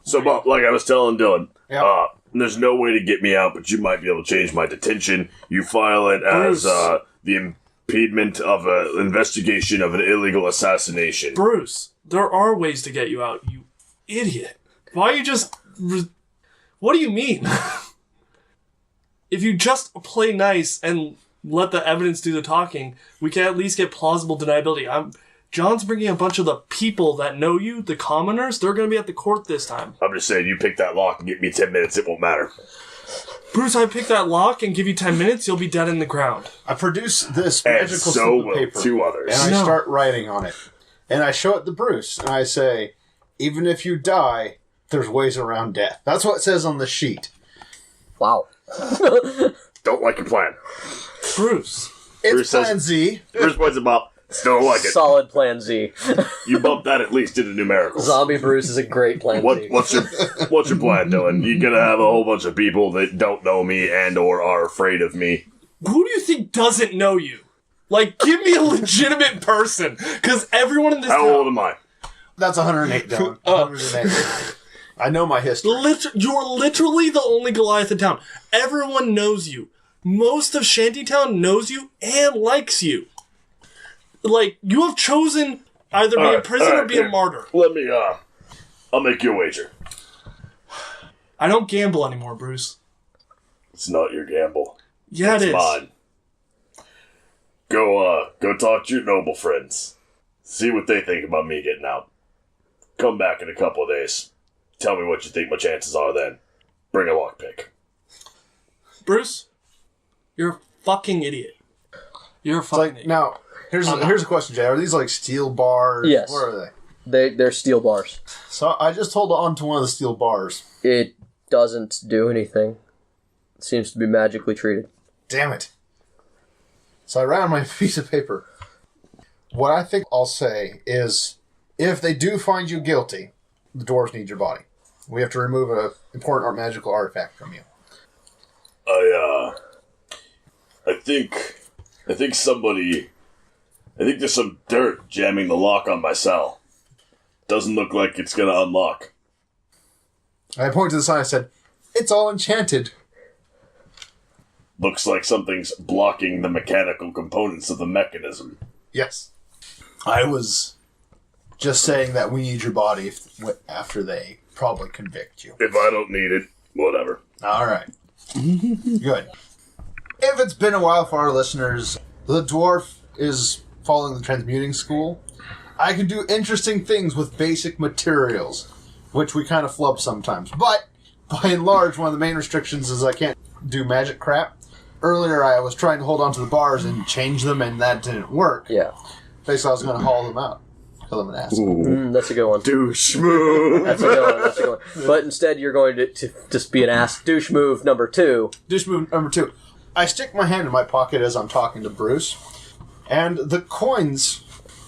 So, Bop, like I was telling Dillon, Yep. There's no way to get me out, but you might be able to change my detention. You file it as the impediment of an investigation of an illegal assassination. Bruce, there are ways to get you out, you idiot. Why are you just... What do you mean? If you just play nice and let the evidence do the talking, we can at least get plausible deniability. John's bringing a bunch of the people that know you, the commoners, they're going to be at the court this time. I'm just saying, you pick that lock and get me 10 minutes, it won't matter. Bruce, I pick that lock and give you 10 minutes, you'll be dead in the ground. I produce this And magical so slip of will paper. 2 others. And I start writing on it. And I show it to Bruce. And I say, even if you die, there's ways around death. That's what it says on the sheet. Wow. Don't like your plan. Bruce. It's Bruce Plan says- Z. Bruce points him up. Still like it. Solid Plan Z. You bump that at least into numericals. Zombie Bruce is a great Plan Z. What's your plan, Dylan? You gonna have a whole bunch of people that don't know me and or are afraid of me? Who do you think doesn't know you? Like, give me a legitimate person. Because everyone in this How town... old am I? That's 108, Dillon. 108. I know my history. You're literally the only Goliath in town. Everyone knows you. Most of Shantytown knows you and likes you. Like, you have chosen either be in prison or be a martyr. Let me, I'll make you a wager. I don't gamble anymore, Bruce. It's not your gamble. Yeah, it's it is. Mine. Go talk to your noble friends. See what they think about me getting out. Come back in a couple of days. Tell me what you think my chances are then. Bring a lockpick. Bruce, you're a fucking idiot. You're a fucking idiot. Now, here's a question, Jay. Are these like steel bars? Yes. What are they? They're steel bars. So I just hold on to one of the steel bars. It doesn't do anything. It seems to be magically treated. Damn it. So I write on my piece of paper. What I think I'll say is, if they do find you guilty, the dwarves need your body. We have to remove an important magical artifact from you. I think there's some dirt jamming the lock on my cell. Doesn't look like it's gonna unlock. I pointed to the sign and said, "It's all enchanted." Looks like something's blocking the mechanical components of the mechanism. Yes. I was just saying that we need your body after they probably convict you. If I don't need it, whatever. All right. Good. If it's been a while for our listeners, the dwarf is following the transmuting school. I can do interesting things with basic materials, which we kind of flub sometimes. But, by and large, one of the main restrictions is I can't do magic crap. Earlier, I was trying to hold on to the bars and change them, and that didn't work. Yeah. Basically, I was going to haul them out. Kill them and ask. That's a good one. Douche move. That's a good one. But instead, you're going to just be an ass douche move number 2. Douche move number 2. I stick my hand in my pocket as I'm talking to Bruce, and the coins,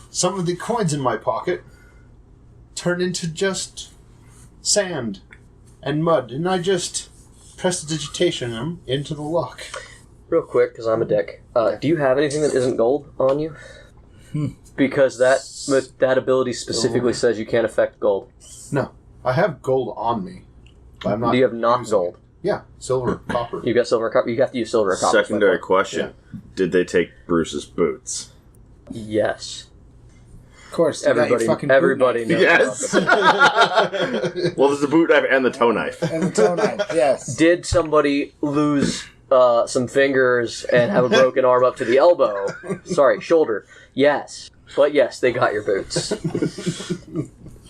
some of the coins in my pocket, turn into just sand and mud, and I just prestidigitation them into the lock. Real quick, because I'm a dick. Do you have anything that isn't gold on you? Because that ability specifically says you can't affect gold. No, I have gold on me, but I'm not. Do you have not gold? Yeah, silver, copper. You got silver and copper. You have to use silver or copper. Secondary question. Yeah. Did they take Bruce's boots? Yes. Of course. Everybody knows. Yes. Well, there's the boot knife and the toe knife. And the toe knife, yes. Did somebody lose some fingers and have a broken arm up to the elbow? Sorry, shoulder. Yes. But yes, they got your boots.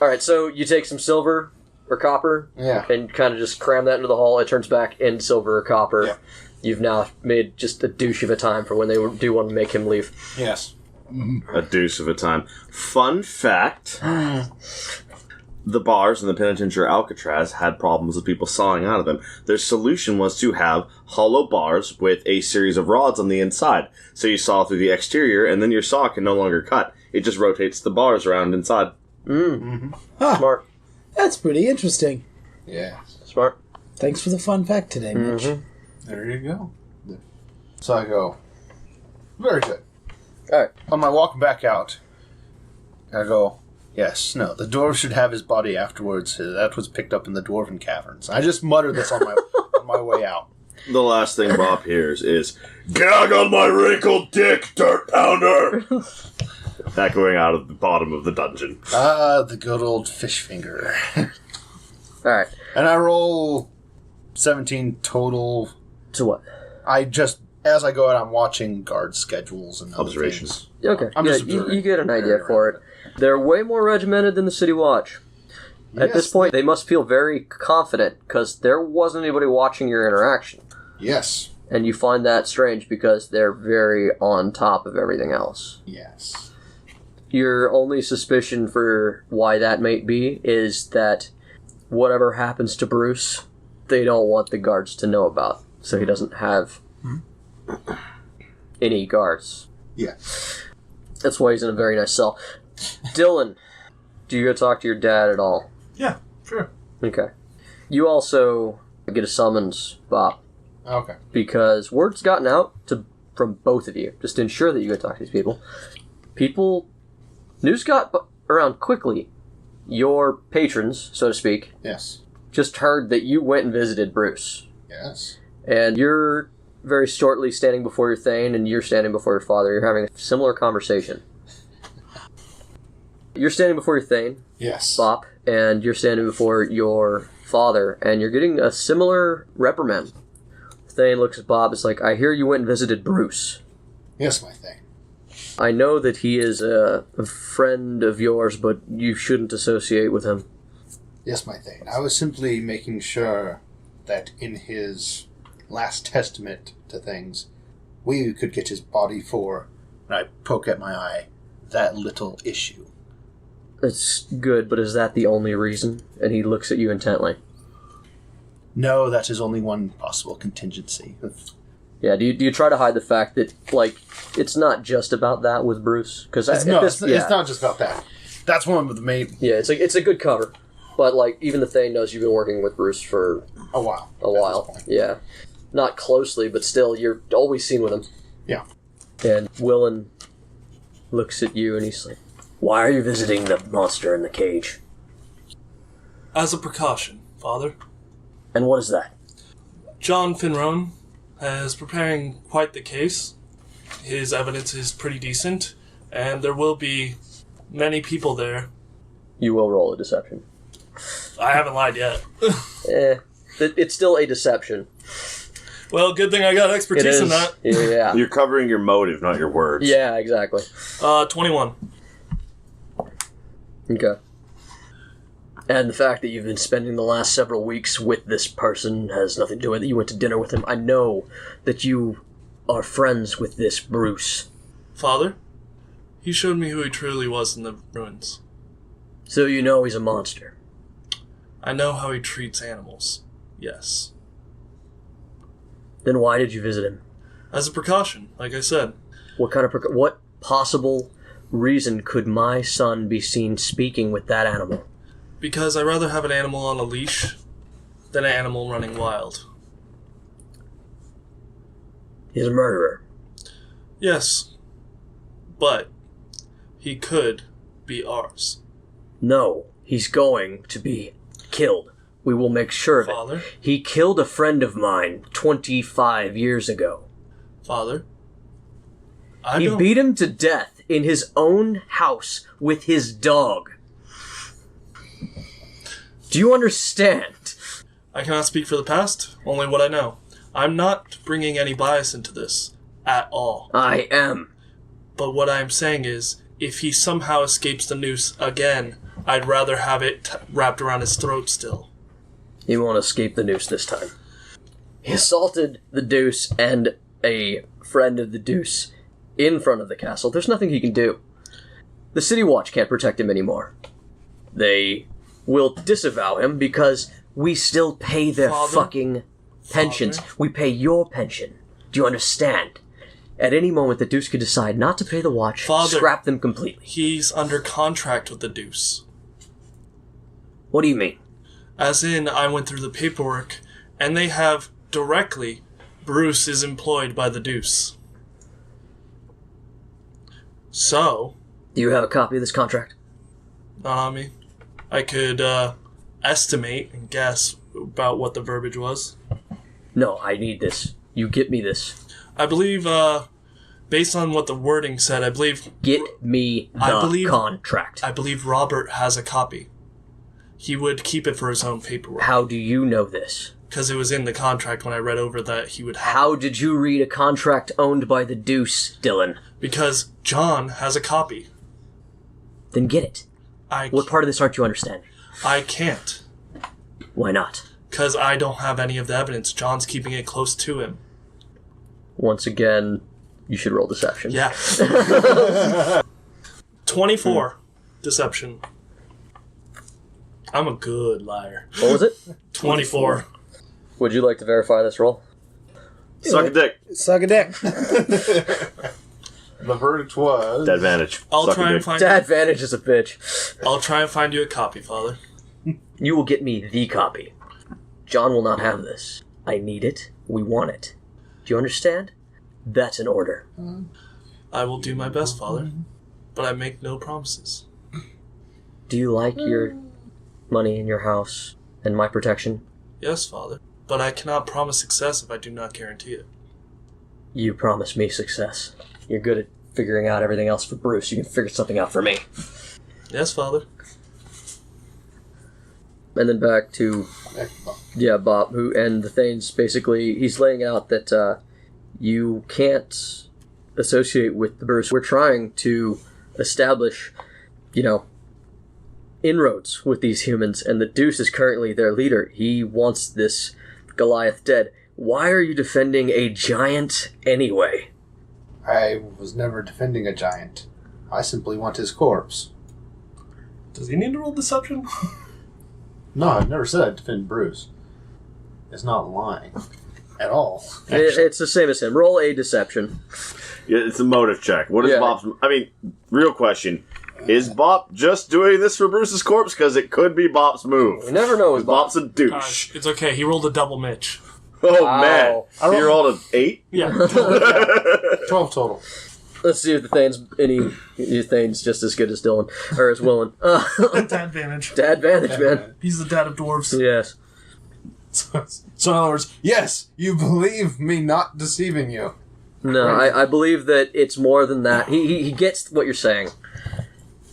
Alright, so you take some silver or copper and kind of just cram that into the hull. It turns back into silver or copper. Yeah. You've now made just a douche of a time for when they do want to make him leave. Yes. A deuce of a time. Fun fact. The bars in the penitentiary Alcatraz had problems with people sawing out of them. Their solution was to have hollow bars with a series of rods on the inside. So you saw through the exterior, and then your saw can no longer cut. It just rotates the bars around inside. Huh. Smart. That's pretty interesting. Yeah. Smart. Thanks for the fun fact today, Mitch. There you go. So I go, very good. Alright. On my walk back out, I go, yes, no, the dwarf should have his body afterwards. That was picked up in the dwarven caverns. I just muttered this on my way out. The last thing Bob hears is, "Gag on my wrinkled dick, dirt pounder!" echoing out of the bottom of the dungeon. The good old fish finger. Alright. And I roll 17 total. So what? I just, as I go out, I'm watching guard schedules and observations. Okay. I'm just you get an idea for it. They're way more regimented than the City Watch. At this point, they must feel very confident, because there wasn't anybody watching your interaction. Yes. And you find that strange, because they're very on top of everything else. Yes. Your only suspicion for why that might be is that whatever happens to Bruce, they don't want the guards to know about. So he doesn't have any guards. Yeah. That's why he's in a very nice cell. Dillon, do you go talk to your dad at all? Yeah, sure. Okay. You also get a summons, Bop. Okay. Because word's gotten out from both of you, just to ensure that you go talk to these people. News got around quickly your patrons, so to speak, Yes. just heard that you went and visited Bruce. Yes. And you're very shortly standing before your Thane, and you're standing before your father. You're having a similar conversation. You're standing before your Thane, Yes. Bobp, and you're standing before your father, and you're getting a similar reprimand. Thane looks at Bobp, it's like, I hear you went and visited Bruce. Yes, my thing. I know that he is a friend of yours, but you shouldn't associate with him. Yes, my thing. I was simply making sure that in his last testament to things, we could get his body for, and I poke at my eye, that little issue. That's good, but is that the only reason? And he looks at you intently. No, that is only one possible contingency. Yeah, do you try to hide the fact that, like, it's not just about that with Bruce? Because It's not just about that. That's one of the main... Yeah, it's a good cover. But, like, even the Thane knows you've been working with Bruce for... A while. A while, yeah. Not closely, but still, you're always seen with him. Yeah. And Willen looks at you and he's like, why are you visiting the monster in the cage? As a precaution, Father. And what is that? John Finrone is preparing quite the case. His evidence is pretty decent, and there will be many people there. You will roll a deception. I haven't lied yet. It's still a deception. Well, good thing I got expertise in that. Yeah. You're covering your motive, not your words. Yeah, exactly. 21. Okay. And the fact that you've been spending the last several weeks with this person has nothing to do with it. You went to dinner with him. I know that you are friends with this Bruce. Father, he showed me who he truly was in the ruins. So you know he's a monster. I know how he treats animals. Yes. Then why did you visit him? As a precaution, like I said. What kind of what possible reason could my son be seen speaking with that animal? Because I'd rather have an animal on a leash than an animal running wild. He's a murderer. Yes. But he could be ours. No, he's going to be killed. We will make sure of Father? it. He killed a friend of mine 25 years ago. Father? He beat him to death in his own house with his dog. Do you understand? I cannot speak for the past, only what I know. I'm not bringing any bias into this, at all. I am. But what I'm saying is, if he somehow escapes the noose again, I'd rather have it wrapped around his throat still. He won't escape the noose this time. He assaulted the Deuce and a friend of the Deuce in front of the castle. There's nothing he can do. The City Watch can't protect him anymore. They will disavow him because we still pay their fucking pensions. Father? We pay your pension. Do you understand? At any moment, the Deuce could decide not to pay the watch, scrap them completely. He's under contract with the Deuce. What do you mean? As in, I went through the paperwork, and they have directly, Bruce is employed by the Deuce. So... Do you have a copy of this contract? Not on me. I could estimate and guess about what the verbiage was. No, I need this. You get me this. I believe, based on what the wording said, I believe... Get me the contract. I believe Robert has a copy. He would keep it for his own paperwork. How do you know this? Because it was in the contract when I read over that he would have... How did you read a contract owned by the Deuce, Dillon? Because John has a copy. Then get it. What part of this aren't you understanding? I can't. Why not? Because I don't have any of the evidence. John's keeping it close to him. Once again, you should roll deception. Yeah. 24. Deception. I'm a good liar. What was it? 24. Would you like to verify this roll? Suck a dick. Suck a dick. The verdict was... Advantage. I'll Suck try a and dick. find... Advantage is a bitch. I'll try and find you a copy, Father. You will get me the copy. John will not have this. I need it. We want it. Do you understand? That's an order. I will do my best, Father. But I make no promises. Do you like your money in your house and my protection? Yes, Father. But I cannot promise success if I do not guarantee it. You promised me success. You're good at figuring out everything else for Bruce. You can figure something out for me. Yes, Father. And then back to, Bobp, and the Thanes, basically, he's laying out that you can't associate with the Bruce. We're trying to establish, inroads with these humans, and the Deuce is currently their leader. He wants this Goliath dead. Why are you defending a giant anyway? I was never defending a giant. I simply want his corpse. Does he need to roll deception? No, I've never said I'd defend Bruce. It's not lying. At all. It's the same as him. Roll a deception. Yeah, it's a motive check. What is Bob's... I mean, real question. Is Bobp just doing this for Bruce's corpse? Because it could be Bob's move. You never know with Bobp. Bob's a douche. It's okay. He rolled a double Mitch. Oh, man. He rolled an 8? Yeah. 12 total. Let's see if the Thane's just as good as Dillon, or as Willen. Dad advantage. Dad advantage, man. He's the dad of dwarves. Yes. So in other words, yes, you believe me not deceiving you. No, I believe that it's more than that. He gets what you're saying,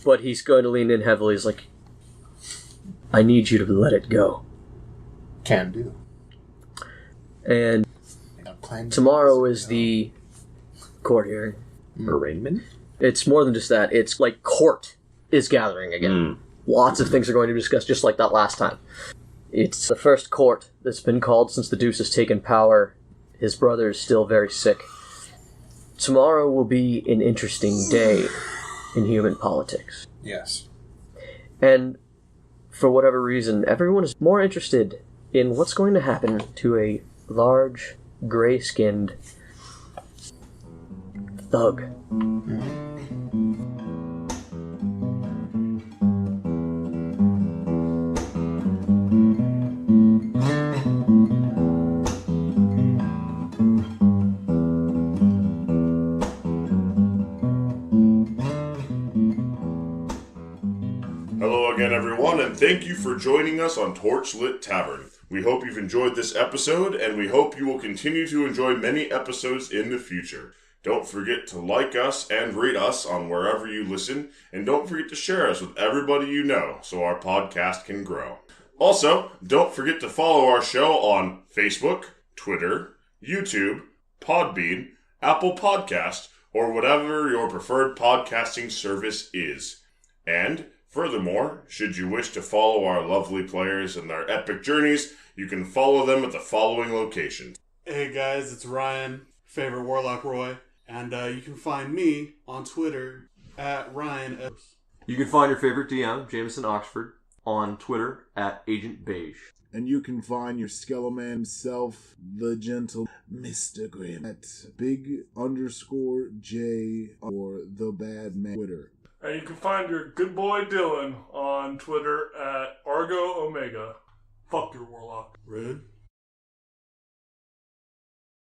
but he's going to lean in heavily. He's like, I need you to let it go. Can do. And tomorrow is the court hearing. Arraignment? It's more than just that. It's like court is gathering again. Lots of things are going to be discussed, just like that last time. It's the first court that's been called since the Deuce has taken power. His brother is still very sick. Tomorrow will be an interesting day in human politics. Yes. And for whatever reason, everyone is more interested in what's going to happen to a large, gray-skinned thug. Hello again, everyone, and thank you for joining us on Torchlit Tavern. We hope you've enjoyed this episode, and we hope you will continue to enjoy many episodes in the future. Don't forget to like us and rate us on wherever you listen, and don't forget to share us with everybody you know so our podcast can grow. Also, don't forget to follow our show on Facebook, Twitter, YouTube, Podbean, Apple Podcast, or whatever your preferred podcasting service is. And furthermore, should you wish to follow our lovely players and their epic journeys, you can follow them at the following locations. Hey guys, it's Ryan, favorite Warlock Roy, and you can find me on Twitter at Ryan. You can find your favorite DM, Jameson Oxford, on Twitter at Agent Beige. And you can find your Skeleman himself, the gentle Mr. Grimm, at big_J or the bad man Twitter. And you can find your good boy Dillon on Twitter at Argo Omega. Fuck your warlock. Rude.